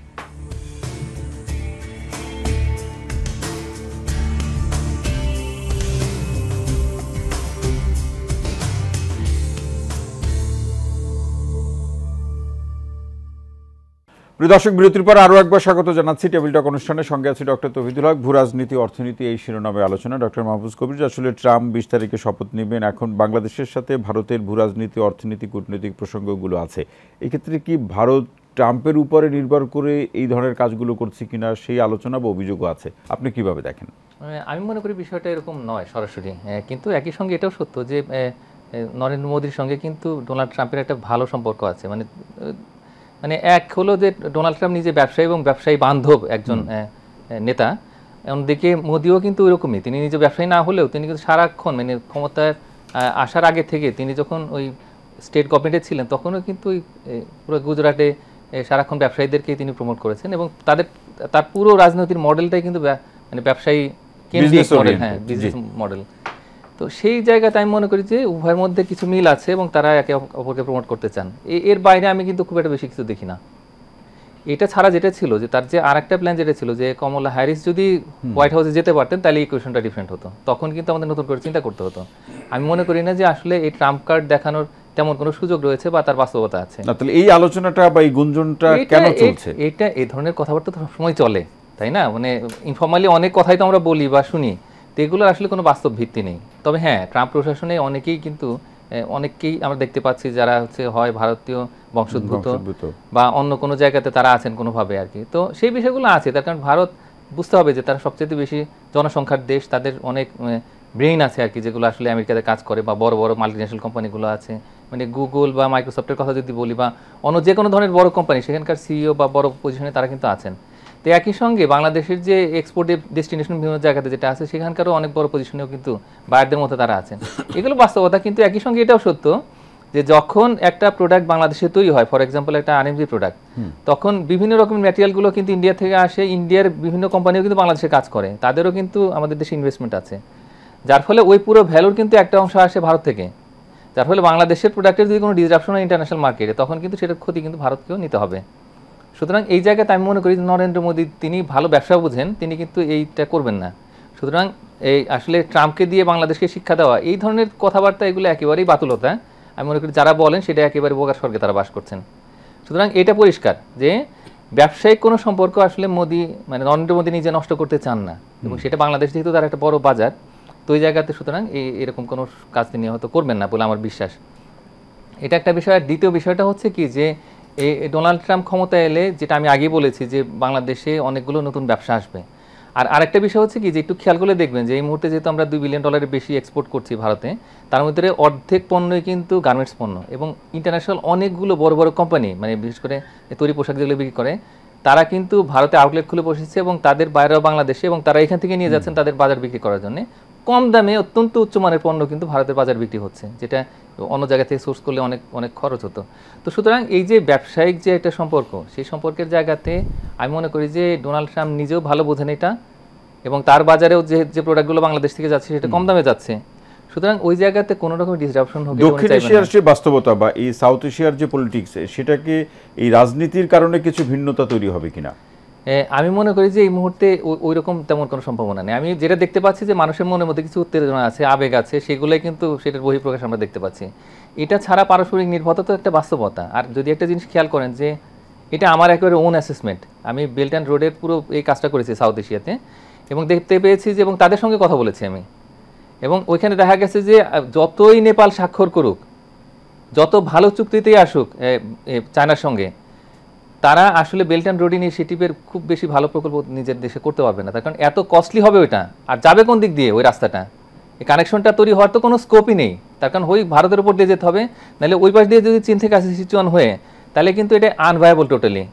প্রিয় দর্শক, বিরতির পর আরও একবার স্বাগত জানাচ্ছি টেবিল টক অনুষ্ঠানের। সঙ্গে আছে ডক্টর তৌহিদুল হক। ভূরাজনীতি, অর্থনীতি, এই শিরোনামে আলোচনা। ডক্টর মাহফুজ কবির, আসলে ট্রাম্প 20 তারিখে শপথ নেবেন, এখন বাংলাদেশের সাথে ভারতের ভূরাজনীতি, অর্থনীতি, কূটনৈতিক প্রসঙ্গগুলো আছে। এক্ষেত্রে কি ভারত ট্রাম্পের উপরে নির্ভর করে এই ধরনের কাজগুলো করছে কিনা, সেই আলোচনা বা অভিযোগও আছে, আপনি কিভাবে দেখেন? আমি মনে করি বিষয়টা এরকম নয় সরাসরি, কিন্তু একই সঙ্গে এটাও সত্য যে নরেন্দ্র মোদীর সঙ্গে কিন্তু ডোনাল্ড ট্রাম্পের একটা ভালো সম্পর্ক আছে। মানে এক হলো যে ডোনাল্ড ট্রাম্প নিজে ব্যবসায়ী এবং ব্যবসায়ী বান্ধব একজন নেতা, অন্যদিকে মোদিও কিন্তু ওইরকমই, তিনি নিজে ব্যবসায়ী না হলেও তিনি কিন্তু সারাক্ষণ মানে ক্ষমতায় আসার আগে থেকে তিনি যখন ওই স্টেট গভর্নমেন্টে ছিলেন তখনও কিন্তু ওই পুরো গুজরাটে সারাক্ষণ ব্যবসায়ীদেরকে তিনি প্রমোট করেছেন এবং তার পুরো রাজনৈতিক মডেলটাই কিন্তু মানে ব্যবসায়ী কেন্দ্রিক মডেল, হ্যাঁ, বিজনেস মডেল। তো সেই জায়গাতে আমি মনে করি যে উভয়ের মধ্যে কিছু মিল আছে এবং তারা একে অপরকে প্রমোট করতে চান। এর বাইরে আমি কিন্তু খুব একটা বেশি কিছু দেখি না। এটা ছাড়া যেটা ছিল যে তার যে আর একটা প্ল্যান যেটা ছিল যে কমলা হ্যারিস যদি হোয়াইট হাউসে যেতে পারতেন তাহলে এই কোয়েশনটা ডিফারেন্ট হতো, তখন কিন্তু আমাদের নতুন করে চিন্তা করতে হতো। আমি মনে করি না যে আসলে এই ট্রাম্প কার্ড দেখানোর তেমন কোনো সুযোগ রয়েছে বা তার বাস্তবতা আছে। তাহলে এই আলোচনাটা বা এই গুঞ্জনটা কেন চলছে? এটা এই ধরনের কথাবার্তা তো সবসময় চলে, তাই না? মানে ইনফর্মালি অনেক কথাই তো আমরা বলি বা শুনি, তো এগুলোর আসলে কোনো বাস্তব ভিত্তি নেই। তবে হ্যাঁ, ট্রাম্প প্রশাসনে অনেকেই আমরা দেখতে পাচ্ছি যারা হয় ভারতীয় বংশোদ্ভূত বা অন্য কোনো জায়গাতে তারা আছেন কোনোভাবে আর কি। তো সেই বিষয়গুলো আছে, তার কারণ ভারত বুঝতে হবে যে তারা সবচেয়ে বেশি জনসংখ্যার দেশ, তাদের অনেক ব্রেইন আছে আর কি, যেগুলো আসলে আমেরিকাতে কাজ করে বা বড় বড় মাল্টিন্যাশনাল কোম্পানিগুলো আছে, মানে গুগল বা মাইক্রোসফটের কথা যদি বলি বা অন্য যে কোনো ধরনের বড় কোম্পানি, সেখানকার সিইও বা বড় পজিশনে তারা কিন্তু আছেন। তো একই সঙ্গে বাংলাদেশের যে এক্সপোর্ট ডেস্টিনেশন বিভিন্ন জায়গাতে যেটা আছে সেখানকারও অনেক বড় পজিশনেও কিন্তু বায়ারদের মধ্যে তারা আছেন, এগুলো বাস্তবতা। কিন্তু একই সঙ্গে এটাও সত্য যে যখন একটা প্রোডাক্ট বাংলাদেশে তৈরি হয়, ফর এক্সাম্পল একটা আরএমজি প্রোডাক্ট, তখন বিভিন্ন রকমের ম্যাটেরিয়ালগুলো কিন্তু ইন্ডিয়া থেকে আসে, ইন্ডিয়ার বিভিন্ন কোম্পানিও কিন্তু বাংলাদেশে কাজ করে, তাদেরও কিন্তু আমাদের দেশে ইনভেস্টমেন্ট আছে, যার ফলে ওই পুরো ভ্যালুর কিন্তু একটা অংশ আসে ভারত থেকে, যার ফলে বাংলাদেশের প্রোডাক্টের যদি কোনো ডিসরাপশন হয় ইন্টারন্যাশনাল মার্কেটে, তখন কিন্তু সেটার ক্ষতি কিন্তু ভারতকেও নিতে হবে। সুতরাং এই জায়গাতে আমি মনে করি নরেন্দ্র মোদী তিনি ভালো ব্যবসা বুঝেন, তিনি কিন্তু এইটা করবেন না। সুতরাং এই আসলে ট্রাম্পকে দিয়ে বাংলাদেশকে শিক্ষা দেওয়া, এই ধরনের কথাবার্তা এগুলো একেবারেই বাতুলতা। আমি মনে করি যারা বলেন সেটা একেবারে বোকার স্বর্গে তারা বাস করছেন। সুতরাং এটা পরিষ্কার যে ব্যবসায়িক কোনো সম্পর্ক আসলে মানে নরেন্দ্র মোদী নিজে নষ্ট করতে চান না, এবং সেটা বাংলাদেশ যেহেতু তার একটা বড় বাজার, তো ওই জায়গাতে সুতরাং এরকম কোনো কাজ তিনি হয়তো করবেন না বলে আমার বিশ্বাস। এটা একটা বিষয়। আর দ্বিতীয় বিষয়টা হচ্ছে কি যে এই ডোনাল্ড ট্রাম্প ক্ষমতা এলে, যেটা আমি আগেই বলেছি যে বাংলাদেশে অনেকগুলো নতুন ব্যবসা আসবে। আর আরেকটা বিষয় হচ্ছে কি যে একটু খেয়াল করে দেখবেন যে এই মুহূর্তে যেহেতু আমরা $2 বিলিয়ন বেশি এক্সপোর্ট করছি ভারতে, তার মধ্যে অর্ধেক পণ্যই কিন্তু গার্মেন্টস পণ্য, এবং ইন্টারন্যাশনাল অনেকগুলো বড় বড় কোম্পানি, মানে বিশেষ করে তৈরি পোশাক যেগুলো বিক্রি করে, তারা কিন্তু ভারতে আউটলেট খুলে বসেছে এবং তাদের বাইরেও বাংলাদেশে, এবং তারা এখান থেকে নিয়ে যাচ্ছেন তাদের বাজার বিক্রি করার জন্য। কম দামে অত্যন্ত উচ্চমানের পণ্য কিন্তু ভারতের বাজার বিক্রি হচ্ছে, যেটা অন্য জায়গা থেকে সোর্স করলে অনেক অনেক খরচ হতো। তো সুতরাং এই যে ব্যবসায়িক যে একটা সম্পর্ক, সেই সম্পর্কের জায়গাতে আমি মনে করি যে ডোনাল্ড ট্রাম্প নিজেও ভালো বোঝেন এটা, এবং তার বাজারেও যে প্রোডাক্টগুলো বাংলাদেশ থেকে যাচ্ছে সেটা কম দামে যাচ্ছে। সুতরাং ওই জায়গাতে কোনো রকম ডিসরাপশন হবে। দক্ষিণ এশিয়ার যে বাস্তবতা বা এই সাউথ এশিয়ার যে পলিটিক্স, সেটাকে এই রাজনীতির কারণে কিছু ভিন্নতা তৈরি হবে কিনা? আমি মনে করি যে এই মুহূর্তে ওই রকম তেমন কোনো সম্ভাবনা নেই। আমি যেটা দেখতে পাচ্ছি যে মানুষের মনের মধ্যে কিছু উত্তেজনা আছে, আবেগ আছে, সেগুলোই কিন্তু সেটার বহিঃপ্রকাশ আমরা দেখতে পাচ্ছি। এটা ছাড়া পারস্পরিক নির্ভরতা তো একটা বাস্তবতা। আর যদি একটা জিনিস খেয়াল করেন যে এটা আমার একেবারে ওন অ্যাসেসমেন্ট, আমি বেল্ট অ্যান্ড রোডের পুরো এই কাজটা করেছি সাউথ এশিয়াতে, এবং দেখতে পেয়েছি যে এবং তাদের সঙ্গে কথা বলেছি আমি, এবং ওইখানে দেখা গেছে যে যতই নেপাল স্বাক্ষর করুক, যত ভালো চুক্তিতেই আসুক চায়নার সঙ্গে, তারা আসলে বেল্ট অ্যান্ড রোড ইনিশিয়েটিভের খুব বেশি ভালো প্রকল্প নিজের দেশে করতে পারবে না, তার কারণ এত কস্টলি হবে ওইটা। আর যাবে কোন দিক দিয়ে ওই রাস্তাটা? এই কানেকশনটা তৈরি হওয়ার তো কোনো স্কোপই নেই, তার কারণ ওই ভারতের উপর দিয়ে যেতে হবে, নাহলে ওই পাশ দিয়ে যদি চীন থেকে আসে সিচুয়ান হয়ে, তাহলে কিন্তু এটা আনভায়াবল টোটালি।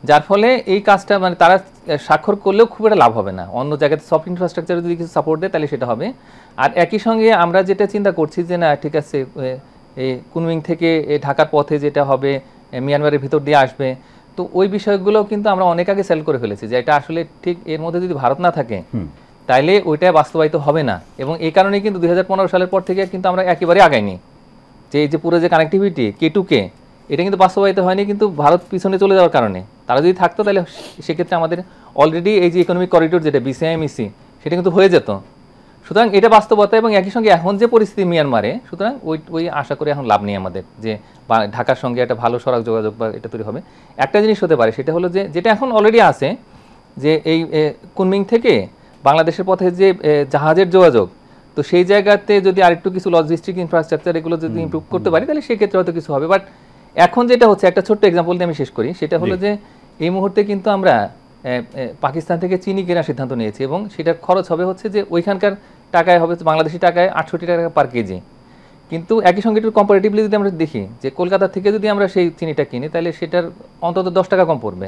যার ফলে এই কাজটা মানে তারা স্বাক্ষর করলেও খুব একটা লাভ হবে না। অন্য জায়গাতে সফট ইনফ্রাস্ট্রাকচারে যদি কিছু সাপোর্ট দেয় তাহলে সেটা হবে। আর একই সঙ্গে আমরা যেটা চিন্তা করছি যে না ঠিক আছে, এই কুনমিং থেকে ঢাকার পথে যেটা হবে মিয়ানমারের ভিতর দিয়ে আসবে, তো ওই বিষয়গুলো কিন্তু আমরা অনেক আগে সেল করে ফেলেছি যে এটা আসলে ঠিক এর মধ্যে যদি ভারত না থাকে তাইলে ওইটা বাস্তবায়িত হবে না। এবং এই কারণে কিন্তু 2015 সালের পর থেকে কিন্তু আমরা একেবারে আগাইনি যে এই যে পুরো যে কানেক্টিভিটি K2K, এটা কিন্তু বাস্তবায়িত হয়নি কিন্তু ভারত পিছনে চলে যাওয়ার কারণে। তারা যদি থাকতো তাহলে সেক্ষেত্রে আমাদের অলরেডি এই যে ইকোনমিক করিডোর যেটা BCIMEC সেটা কিন্তু হয়ে যেত। সুতরাং এটা বাস্তবতা। এবং একই সঙ্গে এখন যে পরিস্থিতি মিয়ানমারে, সুতরাং ওই আশা করে এখন লাভ নেই আমাদের যে ঢাকার সঙ্গে একটা ভালো সড়ক যোগাযোগ বা এটা তৈরি হবে। একটা জিনিস হতে পারে, সেটা হলো যে যেটা এখন অলরেডি আছে, যে এই কুনমিং থেকে বাংলাদেশের পথে যে জাহাজের যোগাযোগ, তো সেই জায়গাতে যদি আরেকটু কিছু লজিস্টিক ইনফ্রাস্ট্রাকচার এগুলো যদি ইমপ্রুভ করতে পারি তাহলে সেক্ষেত্রে হয়তো কিছু হবে। বাট এখন যেটা হচ্ছে, একটা ছোট্ট এক্সাম্পল দিয়ে আমি শেষ করি, সেটা হলো যে এই মুহূর্তে কিন্তু আমরা পাকিস্তান থেকে চিনি কেনার সিদ্ধান্ত নিয়েছি এবং সেটার খরচ হবে হচ্ছে যে ওইখানকার টাকায় হবে, বাংলাদেশি টাকায় 68 টাকা পার কেজি। কিন্তু একই সঙ্গে একটু কম্পারেটিভলি যদি আমরা দেখি যে কলকাতা থেকে যদি আমরা সেই চিনিটা কিনি তাহলে সেটার অন্তত 10 টাকা কম পড়বে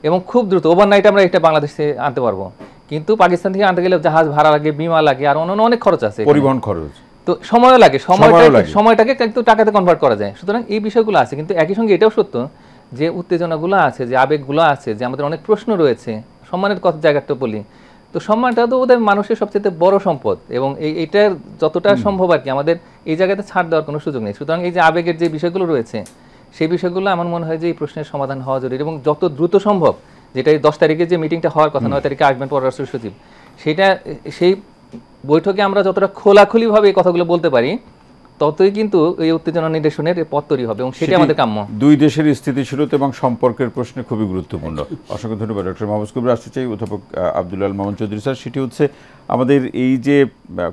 এবং খুব দ্রুত ওভারনাইট আমরা এটা বাংলাদেশে আনতে পারবো। কিন্তু পাকিস্তান থেকে আনতে গেলে জাহাজ ভাড়া লাগে, বিমা লাগে, আর অন্যান্য অনেক খরচ আছে, পরিবহন খরচ, তো সময়ও লাগে, সময়টাকে কিন্তু টাকাতে কনভার্ট করা যায়। সুতরাং এই বিষয়গুলো আছে। কিন্তু একই সঙ্গে এটাও সত্য যে উত্তেজনাগুলো আছে, যে আবেগগুলো আছে, যে আমাদের অনেক প্রশ্ন রয়েছে, সম্মানের কথা জায়গাটা বলি, তো সম্মানটা তো ওদের মানুষের সবচেয়ে বড় সম্পদ এবং এইটার যতটা সম্ভব আর কি আমাদের এই জায়গাতে ছাড় দেওয়ার কোনো সুযোগ নেই। সুতরাং এই যে আবেগের যে বিষয়গুলো রয়েছে সেই বিষয়গুলো আমার মনে হয় যে এই প্রশ্নের সমাধান হওয়া জরুরি এবং যত দ্রুত সম্ভব, যেটা এই 10 তারিখে যে মিটিংটা হওয়ার কথা, 9 তারিখে আসবেন পররাষ্ট্র সচিব, সেটা সেই বৈঠকে আমরা যতটা খোলাখুলিভাবে এই কথাগুলো বলতে পারি ততই কিন্তু এই উত্তেজনা নিরসনের পথ তৈরি হবে এবং সেটা আমাদের কাম্য। দুই দেশের স্থিতিশীলতা এবং সম্পর্কের প্রশ্নে খুবই গুরুত্বপূর্ণ। অসংখ্য ধন্যবাদ ডক্টর মাহফুজ কবির। আসতে চাই অধ্যাপক আব্দুল আল মামুন চৌধুরী স্যার। সেটি হচ্ছে আমাদের এই যে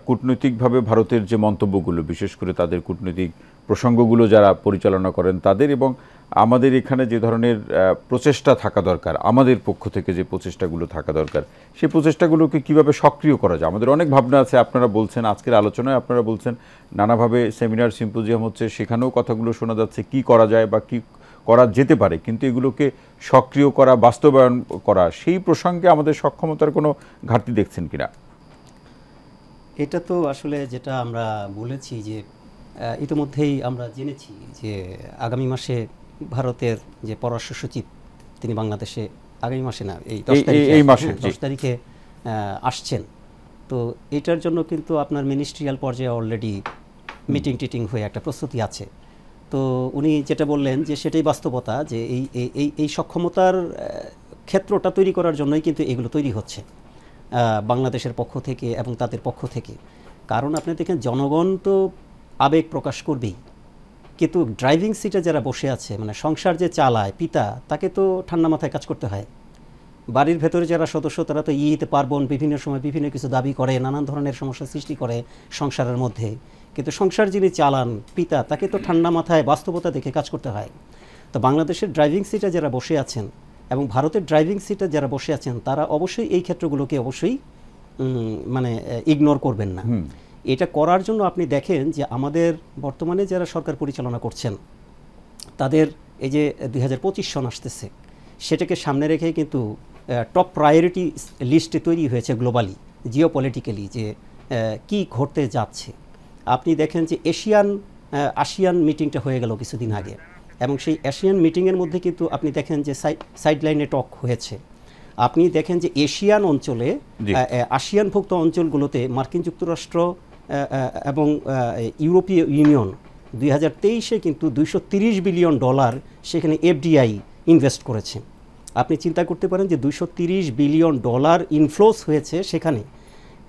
কূটনৈতিকভাবে ভারতের যে মন্তব্যগুলো, বিশেষ করে তাদের কূটনৈতিক প্রসঙ্গগুলো যারা পরিচালনা করেন তাদের, এবং আমাদের এখানে যে ধরনের প্রচেষ্টা থাকা দরকার, আমাদের পক্ষ থেকে যে প্রচেষ্টাগুলো থাকা দরকার, সেই প্রচেষ্টাগুলোকে কিভাবে সক্রিয় করা যায়। আমাদের অনেক ভাবনা আছে, আপনারা বলছেন, আজকের আলোচনায় আপনারা বলছেন নানাভাবে সেমিনার সিম্পোজিয়াম হচ্ছে, সেখানেও কথাগুলো শোনা যাচ্ছে কি করা যায় বা কি করা যেতে পারে, কিন্তু এগুলোকে সক্রিয় করা, বাস্তবায়ন করা, সেই প্রসঙ্গে আমাদের সক্ষমতার কোনো ঘাটতি দেখছেন কিনা? এটা তো আসলে যেটা আমরা বলেছি যে ইতিমধ্যেই আমরা জেনেছি যে আগামী মাসে ভারতের যে পররাষ্ট্র সচিব তিনি বাংলাদেশে, আগামী মাসে না, এই 10 তারিখে আসছেন। তো এটার জন্য কিন্তু আপনার মিনিস্ট্রিয়াল পর্যায়ে অলরেডি মিটিং টিটিং হয়ে একটা প্রস্তুতি আছে। তো উনি যেটা বললেন যে সেটাই বাস্তবতা, যে এই সক্ষমতার ক্ষেত্রটা তৈরি করার জন্যই কিন্তু এগুলো তৈরি হচ্ছে বাংলাদেশের পক্ষ থেকে এবং তাদের পক্ষ থেকে। কারণ আপনি দেখেন জনগণ তো আবেগ প্রকাশ করবেই, কিন্তু ড্রাইভিং সিটে যারা বসে আছে, মানে সংসার যে চালায় পিতা, তাকে তো ঠান্ডা মাথায় কাজ করতে হয়। বাড়ির ভেতরে যারা সদস্য তারা তো ঈদ পার্বণ বিভিন্ন সময় বিভিন্ন কিছু দাবি করে, নানান ধরনের সমস্যা সৃষ্টি করে সংসারের মধ্যে, কিন্তু সংসার যিনি চালান পিতা, তাকে তো ঠান্ডা মাথায় বাস্তবতা দেখে কাজ করতে হয়। তো বাংলাদেশের ড্রাইভিং সিটে যারা বসে আছেন এবং ভারতের ড্রাইভিং সিটে যারা বসে আছেন তারা অবশ্যই এই ক্ষেত্রগুলোকে অবশ্যই মানে ইগনোর করবেন না। এটা করার জন্য আপনি দেখেন যে আমাদের বর্তমানে যারা সরকার পরিচালনা করছেন তাদের এই যে 2025 সন আসতেছে, সেটাকে সামনে রেখে কিন্তু টপ প্রায়োরিটি লিস্টে তৈরি হয়েছে গ্লোবালি, জিওপলিটিক্যালি, যে কি ঘটতে যাচ্ছে। আপনি দেখেন যে আসিয়ান মিটিংটা হয়ে গেল কিছুদিন আগে, এবং সেই এশিয়ান মিটিংয়ের মধ্যে কিন্তু আপনি দেখেন যে সাইডলাইনে টক হয়েছে। আপনি দেখেন যে এশিয়ান অঞ্চলে, আসিয়ানভুক্ত অঞ্চলগুলোতে মার্কিন যুক্তরাষ্ট্র এবং ইউরোপীয় ইউনিয়ন 2023-এ কিন্তু $230 বিলিয়ন সেখানে এফডিআই ইনভেস্ট করেছে। আপনি চিন্তা করতে পারেন যে $230 বিলিয়ন ইনফ্লোস হয়েছে সেখানে,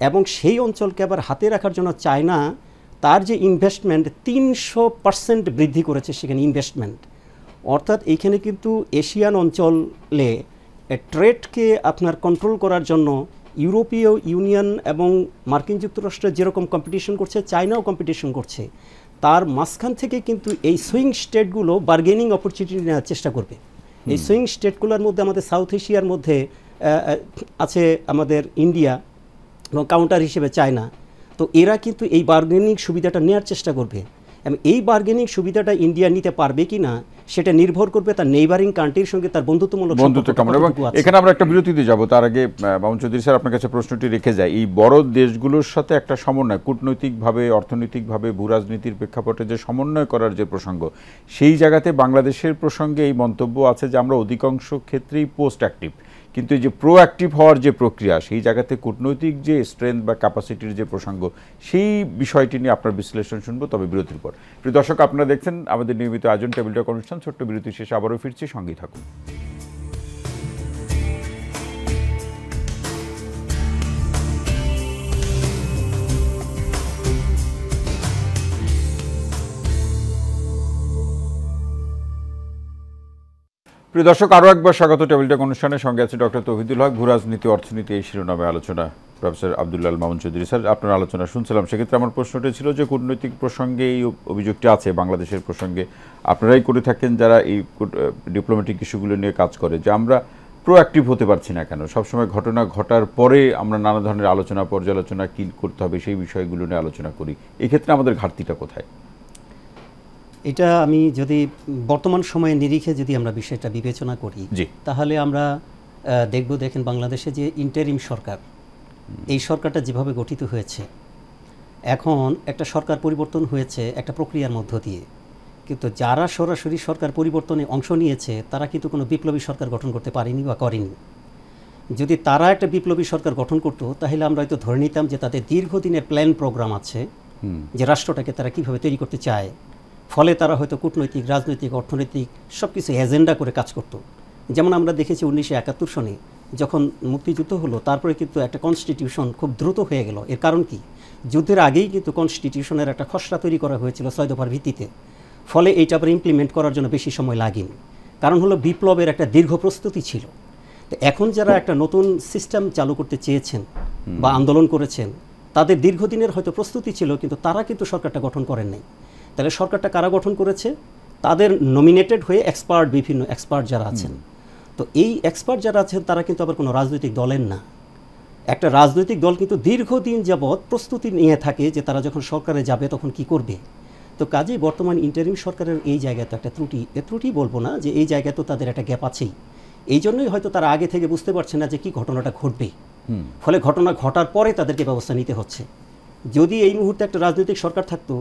এবং সেই অঞ্চলকে আবার হাতে রাখার জন্য চায়না তার যে ইনভেস্টমেন্ট 300% বৃদ্ধি করেছে সেখানে ইনভেস্টমেন্ট। অর্থাৎ এইখানে কিন্তু এশিয়ান অঞ্চলে ট্রেডকে আপনার কন্ট্রোল করার জন্য ইউরোপীয় ইউনিয়ন এবং মার্কিন যুক্তরাষ্ট্র যেরকম কম্পিটিশন করছে, চায়নাও কম্পিটিশন করছে, তার মাঝখান থেকে কিন্তু এই সুইং স্টেটগুলো বার্গেনিং অপরচুনিটি নেওয়ার চেষ্টা করবে। এই সুইং স্টেটগুলোর মধ্যে আমাদের সাউথ এশিয়ার মধ্যে আছে আমাদের ইন্ডিয়া এবং কাউন্টার হিসেবে চায়না। তো এরা কিন্তু এই বার্গেনিং সুবিধাটা নেওয়ার চেষ্টা করবে, এবং এই বার্গেনিং সুবিধাটা ইন্ডিয়া নিতে পারবে কি না সেটা নির্ভর করবে তার নেইবারিং কান্ট্রির সঙ্গে তার বন্ধুত্ব কেমন। এবং এখানে আমরা একটা বিরতিতে যাব, তার আগে মামুন চৌধুরী স্যার আপনার কাছে প্রশ্নটি রেখে যায়, এই বড় দেশগুলোর সাথে একটা সমন্বয়, কূটনৈতিকভাবে অর্থনৈতিকভাবে ভূরাজনীতির প্রেক্ষাপটে যে সমন্বয় করার যে প্রসঙ্গ, সেই জায়গাতে বাংলাদেশের প্রসঙ্গে এই মন্তব্য আছে যে আমরা অধিকাংশ ক্ষেত্রেই পোস্ট অ্যাক্টিভ, কিন্তু এই যে প্রোঅ্যাক্টিভ হওয়ার যে প্রক্রিয়া, সেই জায়গাতে কূটনৈতিক যে স্ট্রেংথ বা ক্যাপাসিটির যে প্রসঙ্গ, সেই বিষয়টি নিয়ে আপনার বিশ্লেষণ শুনবো, তবে বিরতির পর। প্রিয় দর্শক, আপনারা দেখছেন আমাদের নিয়মিত আয়োজন টেবিল টক অনুষ্ঠান। ছোট্ট বিরতি শেষে আবারও ফিরছি, সঙ্গেই থাকুন। প্রিয় দর্শক, আরও একবার স্বাগত টেবিল টক অনুষ্ঠানের সঙ্গে আছে ডক্টর তৌহিদুল হক। ভূরাজনীতি, অর্থনীতি, এই শিরোনামে আলোচনা প্রফেসর আব্দুল্লাহ মামুন চৌধুরী স্যার আপনার আলোচনা শুনছিলাম। সেক্ষেত্রে আমার প্রশ্নটি ছিল যে কূটনৈতিক প্রসঙ্গে এই অভিযোগটি আছে বাংলাদেশের প্রসঙ্গে, আপনারাই করে থাকেন যারা এই ডিপ্লোম্যাটিক ইস্যুগুলো নিয়ে কাজ করে, যে আমরা প্রোঅ্যাক্টিভ হতে পারছি না কেন? সবসময় ঘটনা ঘটার পরে আমরা নানা ধরনের আলোচনা, পর্যালোচনা কী করতে হবে সেই বিষয়গুলো নিয়ে আলোচনা করি। এক্ষেত্রে আমাদের ঘাটতিটা কোথায়? এটা আমি যদি বর্তমান সময়ে নিরিখে যদি আমরা বিষয়টা বিবেচনা করি, তাহলে আমরা দেখেন বাংলাদেশে যে ইন্টারিম সরকার, এই সরকারটা যেভাবে গঠিত হয়েছে, এখন একটা সরকার পরিবর্তন হয়েছে একটা প্রক্রিয়ার মধ্য দিয়ে, কিন্তু যারা সরাসরি সরকার পরিবর্তনে অংশ নিয়েছে তারা কিন্তু কোনো বিপ্লবী সরকার গঠন করতে পারেনি বা করেনি। যদি তারা একটা বিপ্লবী সরকার গঠন করতো তাহলে আমরা হয়তো ধরে নিতাম যে তাদের দীর্ঘদিনের প্ল্যান প্রোগ্রাম আছে, যে রাষ্ট্রটাকে তারা কীভাবে তৈরি করতে চায়, ফলে তারা হয়তো কূটনৈতিক, রাজনৈতিক, অর্থনৈতিক সব কিছু এজেন্ডা করে কাজ করত। যেমন আমরা দেখেছি 1971 সনে যখন মুক্তিযুদ্ধ হলো, তারপরে কিন্তু একটা কনস্টিটিউশন খুব দ্রুত হয়ে গেল। এর কারণ কি? যুদ্ধের আগেই কিন্তু কনস্টিটিউশনের একটা খসড়া তৈরি করা হয়েছিল 6 দফার ভিত্তিতে, ফলে এইটা আবার ইমপ্লিমেন্ট করার জন্য বেশি সময় লাগেনি। কারণ হলো বিপ্লবের একটা দীর্ঘ প্রস্তুতি ছিল। তো এখন যারা একটা নতুন সিস্টেম চালু করতে চেয়েছেন বা আন্দোলন করেছেন, তাদের দীর্ঘদিনের হয়তো প্রস্তুতি ছিল, কিন্তু তারা কিন্তু সরকারটা গঠন করেন নাই। তাহলে সরকারটা কারা গঠন করেছে? তাদের নমিনেটেড হয়ে বিভিন্ন এক্সপার্ট যারা আছেন। তো এই এক্সপার্ট যারা আছেন তারা কিন্তু আবার কোনো রাজনৈতিক দলের না। একটা রাজনৈতিক দল কিন্তু দীর্ঘদিন যাবৎ প্রস্তুতি নিয়ে থাকে যে তারা যখন সরকারে যাবে তখন কি করবে। তো কাজেই বর্তমান ইন্টারিম সরকারের এই জায়গায় তো একটা ত্রুটি বলবো না, যে এই জায়গায় তো তাদের একটা গ্যাপ আছেই। এই জন্যই হয়তো তারা আগে থেকে বুঝতে পারছে না যে কি ঘটনাটা ঘটবে, ফলে ঘটনা ঘটার পরে তাদেরকে ব্যবস্থা নিতে হচ্ছে। যদি এই মুহূর্তে একটা রাজনৈতিক সরকার থাকতো,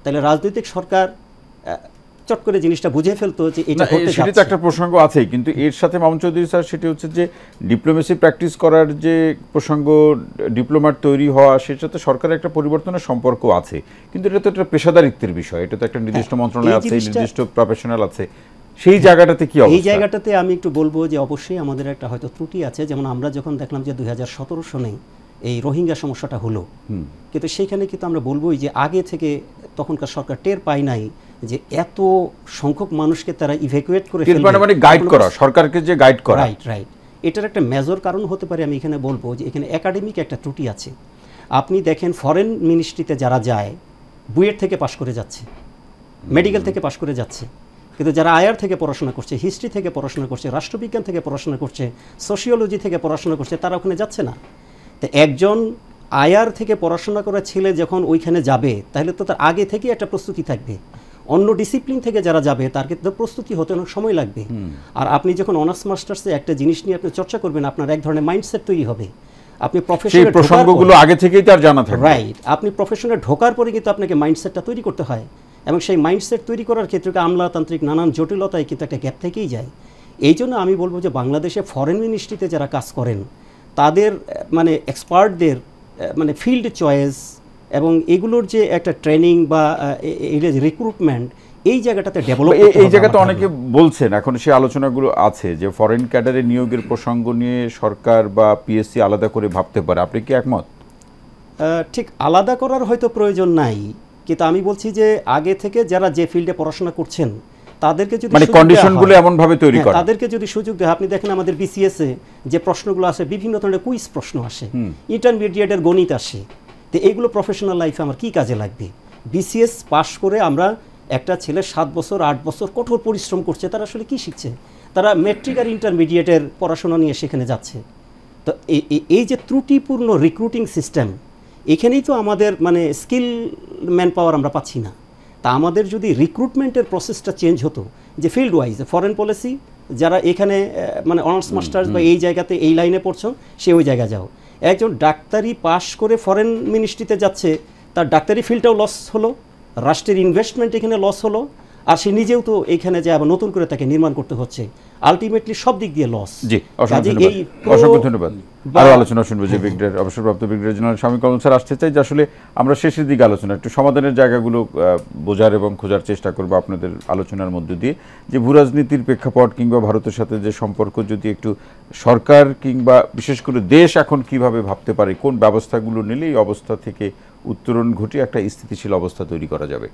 তাহলে রাজনৈতিক সরকার চট করে জিনিসটা বুঝে ফেলতো যে এটা ঘটতে যাচ্ছে। সেটা তো একটা প্রসঙ্গ আছেই, কিন্তু এর সাথে মামুন চৌধুরী স্যার, সেটি হচ্ছে যে ডিপ্লোমেসি প্র্যাকটিস করার যে প্রসঙ্গ, ডিপ্লোম্যাট তৈরি হওয়া, সেটার সাথে সরকারের একটা পরিবর্তনের সম্পর্ক আছে। কিন্তু এটা তো একটা পেশাদারিত্বের বিষয়, এটা তো একটা নির্দিষ্ট মন্ত্রণালয় আছে, নির্দিষ্ট প্রফেশনাল আছে। সেই জায়গাটাতে কি অবস্থা? এই জায়গাটাতে আমি একটু বলবো যে অবশ্যই আমাদের একটা হয়তো ত্রুটি আছে। যেমন আমরা যখন দেখলাম যে 2017 সনে এই রোহিঙ্গা সমস্যাটা হলো, কিন্তু সেইখানে কিন্তু আমরা বলবোই যে আগে থেকে তখনকার সরকার টের পায় নাই যে এত সংখ্যক মানুষকে তারা ইভ্যাকুয়েট করে ফেলবে, মানে গাইড করা, সরকারকে যে গাইড করা। রাইট। এটার একটা মেজর কারণ হতে পারে। আমি এখানে বলবো যে এখানে একাডেমিক একটা ত্রুটি আছে। আপনি দেখেন ফরেন মিনিস্ট্রিতে যারা যায় বুয়েট থেকে পাশ করে যাচ্ছে, মেডিকেল থেকে পাশ করে যাচ্ছে, কিন্তু যারা আয়ার থেকে পড়াশোনা করছে, হিস্ট্রি থেকে পড়াশোনা করছে, রাষ্ট্রবিজ্ঞান থেকে পড়াশোনা করছে, সোশিওলজি থেকে পড়াশোনা করছে, তারা ওখানে যাচ্ছে না। তো একজন আয়ার থেকে পড়াশোনা করা ছেলে যখন ওইখানে যাবে, তাহলে তো তার আগে থেকে একটা প্রস্তুতি থাকবে। অন্য ডিসিপ্লিন থেকে যারা যাবে তার ক্ষেত্রে প্রস্তুতি হতে অনেক সময় লাগবে। আর আপনি যখন অনার্স মাস্টার্সে একটা জিনিস নিয়ে আপনি চর্চা করবেন, আপনার এক ধরনের মাইন্ডসেট তৈরি হবে। আপনি প্রফেশনে প্রসঙ্গগুলো আগে থেকেই তার জানা থাকবে। রাইট। আপনি প্রফেশনে ঢোকার পরে কিন্তু আপনাকে মাইন্ডসেটটা তৈরি করতে হয়, এবং সেই মাইন্ডসেট তৈরি করার ক্ষেত্রে আমলাতান্ত্রিক নানান জটিলতায় কিন্তু একটা গ্যাপ থেকেই যায়। এই জন্য আমি বলবো যে বাংলাদেশে ফরেন মিনিস্ট্রিতে যারা কাজ করেন তাদের মানে এক্সপার্টদের মানে ফিল্ড চয়েস এবং এগুলোর যে একটা ট্রেনিং বা রিক্রুটমেন্ট, এই জায়গাটাতে ডেভেলপ, এই জায়গাতে অনেকে বলছেন, এখন সেই আলোচনাগুলো আছে যে ফরেন ক্যাডারে নিয়োগের প্রসঙ্গ নিয়ে সরকার বা পিএসসি আলাদা করে ভাবতে পারে। আপনি কি একমত? ঠিক আলাদা করার হয়তো প্রয়োজন নাই, কিন্তু আমি বলছি যে আগে থেকে যারা যে ফিল্ডে পড়াশোনা করছেন তাদেরকে যদি মানে সুযোগ দেওয়া কন্ডিশনগুলো হয়, এমন ভাবে তৈরি হ্যাঁ, করা। তাদেরকে যদি সুযোগ দেয়, আপনি দেখেন আমাদের বিসিএস এ যে প্রশ্নগুলো আসে, বিভিন্ন ধরনের কুইজ প্রশ্ন আসে, ইন্টারমিডিয়েটের গণিত আসে, তো এইগুলো প্রফেশনাল লাইফে আমার কি কাজে লাগবে? বিসিএস পাশ করে আমরা একটা ছেলে 7 বছর 8 বছর কঠোর পরিশ্রম করছে, তারা আসলে কি শিখছে? তারা মেট্রিক আর ইন্টারমিডিয়েটের পড়াশোনা নিয়ে সেখানে যাচ্ছে। তো এই যে ত্রুটিপূর্ণ রিক্রুটিং সিস্টেম, এখানেই তো আমাদের মানে স্কিল ম্যান পাওয়ার আমরা পাচ্ছি না। তা আমাদের যদি রিক্রুটমেন্টের প্রসেসটা চেঞ্জ হতো, যে ফিল্ড ওয়াইজ ফরেন পলিসি, যারা এখানে মানে অনার্স মাস্টার্স বা এই জায়গাতে এই লাইনে পড়ছো, সে ওই জায়গায় যাও। একজন ডাক্তারি পাশ করে ফরেন মিনিস্ট্রিতে যাচ্ছে, তার ডাক্তারি ফিল্ডটাও লস হলো, রাষ্ট্রের ইনভেস্টমেন্ট এখানে লস হলো, আর সে নিজেও তো এখানে যে আবার নতুন করে তাকে নির্মাণ করতে হচ্ছে, আলটিমেটলি সব দিক দিয়ে লস। জি, অসংখ্য ধন্যবাদ। আরো আলোচনা শুনবো যে ব্রিগেডিয়ার, অবসরপ্রাপ্ত brigadier general Shamim Kamal sir আসতে চাই, যে আসলে আমরা শেষের দিকে আলোচনা একটু সমাধানের জায়গাগুলো বোঝার এবং খোঁজার চেষ্টা করবো আপনাদের আলোচনার মধ্য দিয়ে, যে ভূরাজনীতির প্রেক্ষাপট কিংবা ভারতের সাথে যে সম্পর্ক যদি একটু সরকার কিংবা বিশেষ করে দেশ এখন কিভাবে ভাবতে পারে, কোন ব্যবস্থাগুলো নিলে এই অবস্থা থেকে উত্তরণ ঘটিয়ে একটা স্থিতিশীল অবস্থা তৈরি করা যাবে।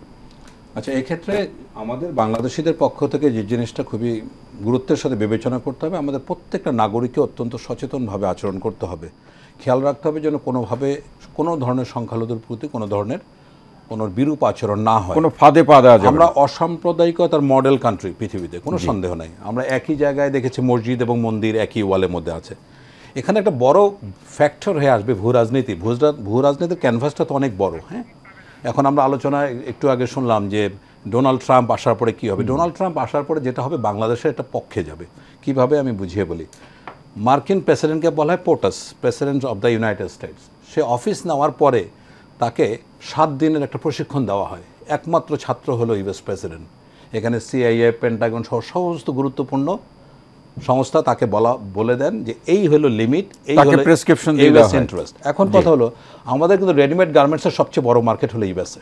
আচ্ছা, এক্ষেত্রে আমাদের বাংলাদেশিদের পক্ষ থেকে যে জিনিসটা খুবই গুরুত্বের সাথে বিবেচনা করতে হবে, আমাদের প্রত্যেকটা নাগরিককে অত্যন্ত সচেতনভাবে আচরণ করতে হবে। খেয়াল রাখতে হবে যেন কোনোভাবে কোনো ধরনের সংখ্যালঘুদের প্রতি কোনো বিরূপ আচরণ না হয়, কোনো ফাঁদে পা দেওয়া যাবে না। আমরা অসাম্প্রদায়িকতার মডেল কান্ট্রি পৃথিবীতে, কোনো সন্দেহ নাই। আমরা একই জায়গায় দেখেছি মসজিদ এবং মন্দির একই ওয়ালের মধ্যে আছে। এখানে একটা বড় ফ্যাক্টর হয়ে আসবে ভূ রাজনীতি। ভূ রাজনীতির ক্যানভাসটা তো অনেক বড়। হ্যাঁ, এখন আমরা আলোচনায় একটু আগে শুনলাম যে ডোনাল্ড ট্রাম্প আসার পরে কী হবে। ডোনাল্ড ট্রাম্প আসার পরে যেটা হবে, বাংলাদেশের একটা পক্ষে যাবে। কিভাবে আমি বুঝিয়ে বলি। মার্কিন প্রেসিডেন্টকে বলা হয় POTUS, president of the United States. সে অফিস নেওয়ার পরে তাকে 7 দিনের একটা প্রশিক্ষণ দেওয়া হয়। একমাত্র ছাত্র হলো ইউএস প্রেসিডেন্ট। এখানে সিআইএ, পেন্টাগন সহ সমস্ত গুরুত্বপূর্ণ সংস্থা তাকে বলে দেন যে এই হলো লিমিট, এই হলো প্রেসক্রিপশন ইউএস ইন্টারেস্ট। এখন কথা হলো, আমাদের কিন্তু রেডিমেড গার্মেন্টসের সবচেয়ে বড় মার্কেট হলো ইউএসএ।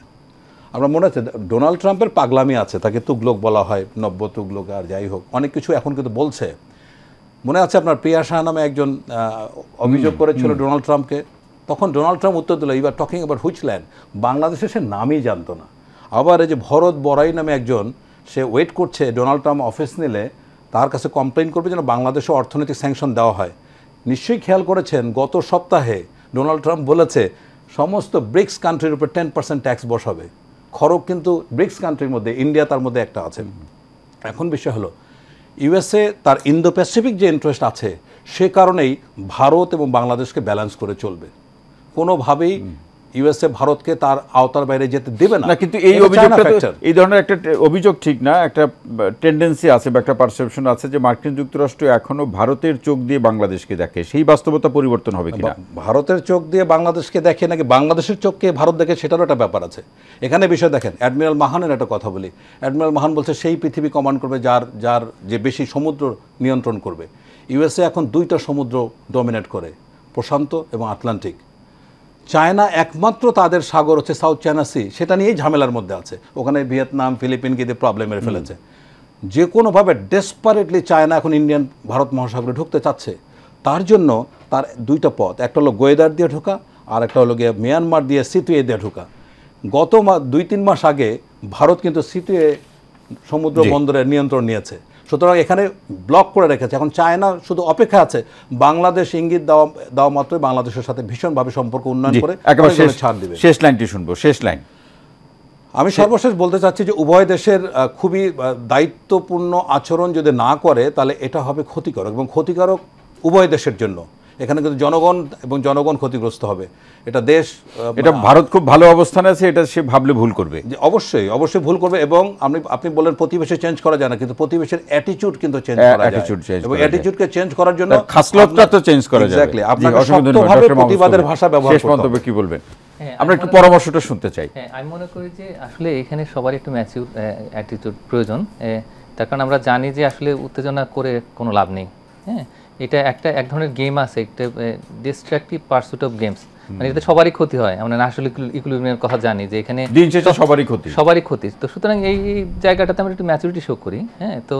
আমরা মনে আছে ডোনাল্ড ট্রাম্পের পাগলামি আছে, তাকে তুগলক বলা হয়, নব্য তুগলক, আর যাই হোক অনেক কিছু এখন কিন্তু বলছে। মনে আছে আপনার প্রিয়া শাহ নামে একজন অভিযোগ করেছিল ডোনাল্ড ট্রাম্পকে, তখন ডোনাল্ড ট্রাম্প উত্তর দিল, you are talking about which land. বাংলাদেশে সে নামই জানতো না। আবার এই যে ভরত বড়াই নামে একজন, সে ওয়েট করছে ডোনাল্ড ট্রাম্প অফিস নিলে তার কাছে কমপ্লেন করবে যেন বাংলাদেশে অর্থনৈতিক স্যাংশন দেওয়া হয়। নিশ্চয়ই খেয়াল করেছেন গত সপ্তাহে ডোনাল্ড ট্রাম্প বলেছে সমস্ত ব্রিক্স কান্ট্রির উপর 10% ট্যাক্স বসাবে। খরচ কিন্তু ব্রিক্স কান্ট্রির মধ্যে ইন্ডিয়া তার মধ্যে একটা আছে। এখন বিষয় হলো, ইউএসএ তার ইন্দো প্যাসিফিক যে ইন্টারেস্ট আছে, সে কারণেই ভারত এবং বাংলাদেশকে ব্যালেন্স করে চলবে। কোনোভাবেই ইউএসএ ভারতকে তার আওতার বাইরে যেতে দেবে না। কিন্তু এই অভিযোগটা, এই ধরনের একটা অভিযোগ ঠিক না, একটা টেন্ডেন্সি আছে বা একটা পারসেপশন আছে যে মার্কিন যুক্তরাষ্ট্র এখনো ভারতের চোখ দিয়ে বাংলাদেশকে দেখে। সেই বাস্তবতা পরিবর্তন হবে কিনা? ভারতের চোখ দিয়ে বাংলাদেশকে দেখে নাকি বাংলাদেশের চোখকে ভারত দেখে, সেটারও একটা ব্যাপার আছে। এখানে বিষয় দেখেন, অ্যাডমিরাল মাহানের একটা কথা বলি। অ্যাডমিরাল মাহান বলছে সেই পৃথিবী কমান্ড করবে যার যে বেশি সমুদ্র নিয়ন্ত্রণ করবে। ইউএসএ এখন 2টা সমুদ্র ডমিনেট করে, প্রশান্ত এবং আটলান্টিক। চায়না একমাত্র তাদের সাগর হচ্ছে সাউথ চায়না সি, সেটা নিয়েই ঝামেলার মধ্যে আছে। ওখানে ভিয়েতনাম, ফিলিপিনকে দিয়ে প্রবলেম মেরে ফেলেছে। যে কোনোভাবে ডেসপারেটলি চায়না এখন ইন্ডিয়ান ভারত মহাসাগরে ঢুকতে চাচ্ছে। তার জন্য তার 2টা পথ, একটা হলো গোয়েদার দিয়ে ঢোকা, আর একটা হলো গিয়ে মিয়ানমার দিয়ে সিতুয়ে দিয়ে ঢোকা। গত 2-3 মাস আগে ভারত কিন্তু সিতুয়ে সমুদ্র বন্দরের নিয়ন্ত্রণ নিয়েছে। সুতরাং এখানে ব্লক করে রেখেছে। এখন চায়না শুধু অপেক্ষা আছে বাংলাদেশ ইঙ্গিত দেওয়া মাত্রই বাংলাদেশের সাথে ভীষণভাবে সম্পর্ক উন্নয়ন করে ছাড় দিবে। শেষ লাইনটি শুনবো, শেষ লাইন। আমি সর্বশেষ বলতে চাচ্ছি যে উভয় দেশের খুবই দায়িত্বপূর্ণ আচরণ যদি না করে, তাহলে এটা হবে ক্ষতিকারক, এবং ক্ষতিকারক উভয় দেশের জন্য। এখানে কিন্তু জনগণ ক্ষতিগ্রস্ত হবে। এটা দেশ, এটা ভারত খুব ভালো অবস্থানে আছে, এটা সে ভাবলে ভুল করবে। অবশ্যই ভুল করবে। এবং আপনি বলেন প্রতিবেশী চেঞ্জ করা যায় না, কিন্তু প্রতিবেশীর অ্যাটিটিউড কিন্তু চেঞ্জ করা যায়। এবং অ্যাটিটিউডকে চেঞ্জ করার জন্য খাসলতটা তো চেঞ্জ করা যাবে। এক্স্যাক্টলি, আপনাকে শক্তভাবে প্রতিবাদের ভাষা ব্যবহার করতে হবে। শেষ মন্তব্য কি বলবেন? আমরা একটু পরামর্শটা শুনতে চাই। আমি মনে করি যে আসলে এখানে সবার একটু ম্যাচিউর অ্যাটিটিউড প্রয়োজন। তার কারণ আমরা জানি যে আসলে উত্তেজনা করে কোনো লাভ নেই। হ্যাঁ, এটা এক ধরনের গেম আছে, একটা ডিস্ট্রাকটিভ পারসুট অফ গেমস। মানে এতে সবারই ক্ষতি হয়। আমরা আসলে ইকুইলিব্রিয়ামের কথা জানি যে এখানে সবারই ক্ষতি। তো সুতরাং এই জায়গাটাতে আমরা একটু ম্যাচুরিটি শো করি। হ্যাঁ, তো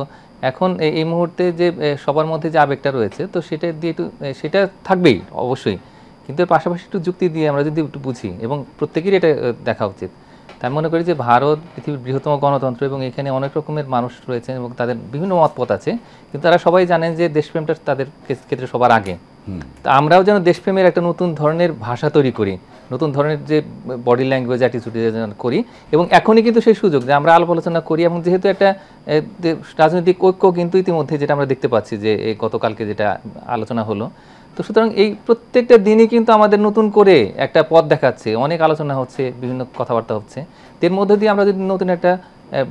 এখন এই মুহূর্তে যে সবার মধ্যে যে আবেগটা রয়েছে, তো সেটা দিয়ে একটু সেটা থাকবেই অবশ্যই, কিন্তু এর পাশাপাশি একটু যুক্তি দিয়ে আমরা যদি একটু বুঝি, এবং প্রত্যেকেরই এটা দেখা উচিত তাই আমি মনে করি যে ভারত পৃথিবীর বৃহত্তম গণতন্ত্র এবং এখানে অনেক রকমের মানুষ রয়েছেন এবং তাদের বিভিন্ন মতপথ আছে, কিন্তু তারা সবাই জানেন যে দেশপ্রেমটা তাদের ক্ষেত্রে সবার আগে। তা আমরাও যেন দেশপ্রেমের একটা নতুন ধরনের ভাষা তৈরি করি, নতুন ধরনের যে বডি ল্যাঙ্গুয়েজ অ্যাটিটিউড করি, এবং এখনই কিন্তু সেই সুযোগ যে আমরা আলাপ আলোচনা করি। এবং যেহেতু একটা রাজনৈতিক ঐক্য কিন্তু ইতিমধ্যে যেটা আমরা দেখতে পাচ্ছি যে এই গতকালকে যেটা আলোচনা হলো, তো সুতরাং এই প্রত্যেকটা দিনই কিন্তু আমাদের নতুন করে একটা পথ দেখাচ্ছে, অনেক আলোচনা হচ্ছে, বিভিন্ন কথাবার্তা হচ্ছে। এর মধ্যে দিয়ে আমরা যদি নতুন একটা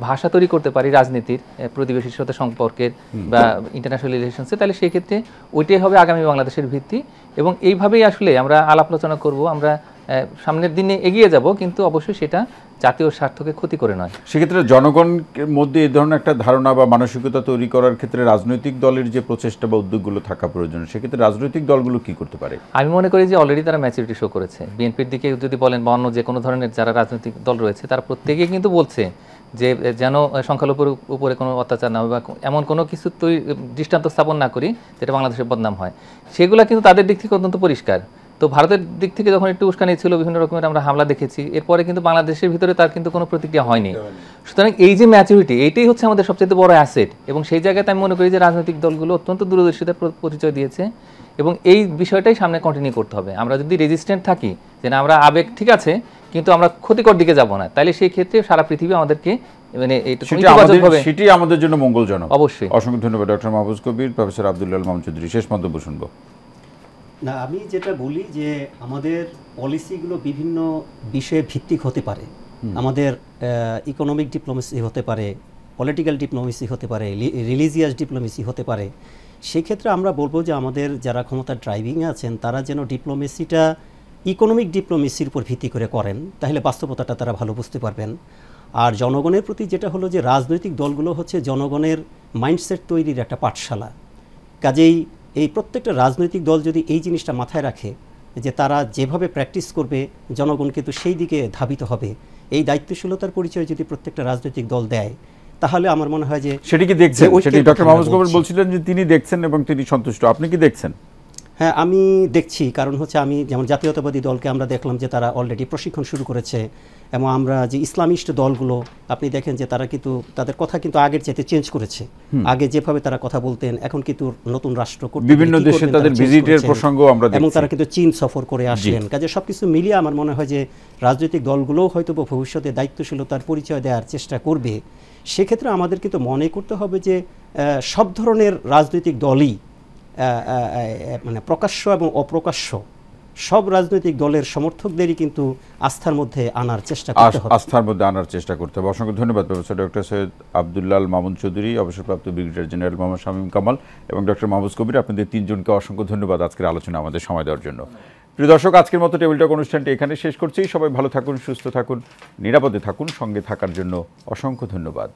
ভাষা তৈরি করতে পারি রাজনীতির, প্রতিবেশীর সাথে সম্পর্কের বা ইন্টারন্যাশনাল রিলেশনসে, তাহলে সেই ক্ষেত্রে ওইটাই হবে আগামী বাংলাদেশের ভিত্তি। এবং এইভাবেই আসলে আমরা আলাপ আলোচনা করব, আমরা সামনের দিনে এগিয়ে যাব, কিন্তু অবশ্যই সেটা জাতীয় স্বার্থকে ক্ষতি করে নয়। সেক্ষেত্রে জনগণের মধ্যে এই ধরনের একটা ধারণা বা মানসিকতা তৈরি করার ক্ষেত্রে রাজনৈতিক দলের যে প্রচেষ্টা বা উদ্যোগগুলো থাকা প্রয়োজন, সেক্ষেত্রে রাজনৈতিক দলগুলো কি করতে পারে? আমি মনে করি যে অলরেডি তারা ম্যাচুরিটি শো করেছে। বিএনপির দিকে যদি বলেন বা অন্য যে কোনো ধরনের যারা রাজনৈতিক দল রয়েছে, তারা প্রত্যেকেই কিন্তু বলছে যে যেন সংখ্যালঘুর উপরে কোনো অত্যাচার না হয় বা এমন কোনো কিছু দৃষ্টান্ত স্থাপন না করি যেটা বাংলাদেশের বদনাম হয়। সেগুলো কিন্তু তাদের দিক থেকে অত্যন্ত পরিষ্কার। তো ভারতের দিক থেকে যখন একটু উস্কানি ছিল, বিভিন্ন রকমের আমরা হামলা দেখেছি, এরপরে কিন্তু বাংলাদেশের ভিতরে তার কিন্তু কোনো প্রতিক্রিয়া হয়নি। সুতরাং এই যে ম্যাচুরিটি, এইটাই হচ্ছে আমাদের সবচেয়ে বড় অ্যাসেট। এবং সেই জায়গাতে আমি মনে করি যে রাজনৈতিক দলগুলো অত্যন্ত দূরদর্শিতার পরিচয় দিয়েছে, এবং এই বিষয়টাই সামনে কন্টিনিউ করতে হবে। আমরা যদি রেজিস্ট্যান্ট থাকি যে না আমরা আবেগ ঠিক আছে কিন্তু আমরা ক্ষতিকর দিকে যাব না, তাহলে সেই ক্ষেত্রে সারা পৃথিবী আমাদেরকে মানে সেটি আমাদের জন্য মঙ্গলজনক। অবশ্যই। অসংখ্য ধন্যবাদ ডক্টর মাহফুজ কবির, প্রফেসর আব্দুল্লাহ মামুন চৌধুরী। শেষ মন্তব্য শুনবো। না, আমি যেটা বলি যে আমাদের পলিসিগুলো বিভিন্ন বিষয়ে ভিত্তিক হতে পারে। আমাদের ইকোনমিক ডিপ্লোমেসি হতে পারে, পলিটিক্যাল ডিপ্লোমেসি হতে পারে, রিলিজিয়াস ডিপ্লোমেসি হতে পারে। সেক্ষেত্রে আমরা বলবো যে আমাদের যারা ক্ষমতার ড্রাইভিংয়ে আছেন তারা যেন ডিপ্লোমেসিটা ইকোনমিক ডিপ্লোমেসির উপর ভিত্তি করে করেন, তাহলে বাস্তবতাটা তারা ভালো বুঝতে পারবেন। আর জনগণের প্রতি যেটা হলো যে রাজনৈতিক দলগুলো হচ্ছে জনগণের মাইন্ডসেট তৈরির একটা পাঠশালা। কাজেই এই প্রত্যেকটা রাজনৈতিক দল যদি এই জিনিসটা মাথায় রাখে যে তারা যেভাবে প্র্যাকটিস করবে জনগণ কিন্তু সেই দিকে ধাবিত হবে, এই দায়িত্বশীলতার পরিচয় যদি প্রত্যেকটা রাজনৈতিক দল দেয়, তাহলে আমার মনে হয় যে সেটি কি দেখছেন? সেটি ডক্টর মাহফুজ কবির বলছিলেন যে তিনি দেখছেন এবং তিনি সন্তুষ্ট। আপনি কি দেখছেন? হ্যাঁ, আমি দেখছি। কারণ হচ্ছে আমি যেমন জাতীয়তাবাদী দলকে আমরা দেখলাম যে তারা অলরেডি প্রশিক্ষণ শুরু করেছে, এবং আমরা যে ইসলামিস্ট দলগুলো আপনি দেখেন যে তারা কিন্তু তাদের কথা কিন্তু আগের চাইতে চেঞ্জ করেছে। আগে যেভাবে তারা কথা বলতেন এখন কিন্তু নতুন রাষ্ট্র করতে বিভিন্ন দেশে তাদের ভিজিটের প্রসঙ্গ আমরা দেখছি, এবং তারা কিন্তু চীন সফর করে আসলেন। কাজে সবকিছু মিলিয়ে আমার মনে হয় যে রাজনৈতিক দলগুলোও হয়তো ভবিষ্যতে দায়িত্বশীলতার পরিচয় দেওয়ার চেষ্টা করবে। সেক্ষেত্রে আমাদের কিন্তু মনে করতে হবে যে সব ধরনের রাজনৈতিক দলই মানে প্রকাশ্য এবং অপ্রকাশ্য সব রাজনৈতিক দলের সমর্থকদেরই কিন্তু আস্থার মধ্যে আনার চেষ্টা করতে হবে। অসংখ্য ধন্যবাদ প্রফেসর ডক্টর সৈয়দ আব্দুল্লাহ মামুন চৌধুরী, অবসরপ্রাপ্ত ব্রিগেডিয়ার জেনারেল মোহাম্মদ শামীম কামাল এবং ডক্টর মাহফুজ কবির। আপনাদের তিনজনকে অসংখ্য ধন্যবাদ আজকের আলোচনা আমাদের সময় দেওয়ার জন্য। প্রিয় দর্শক, আজকের মতো টেবিল টক অনুষ্ঠানটি এখানে শেষ করছি। সবাই ভালো থাকুন, সুস্থ থাকুন, নিরাপদে থাকুন। সঙ্গে থাকার জন্য অসংখ্য ধন্যবাদ।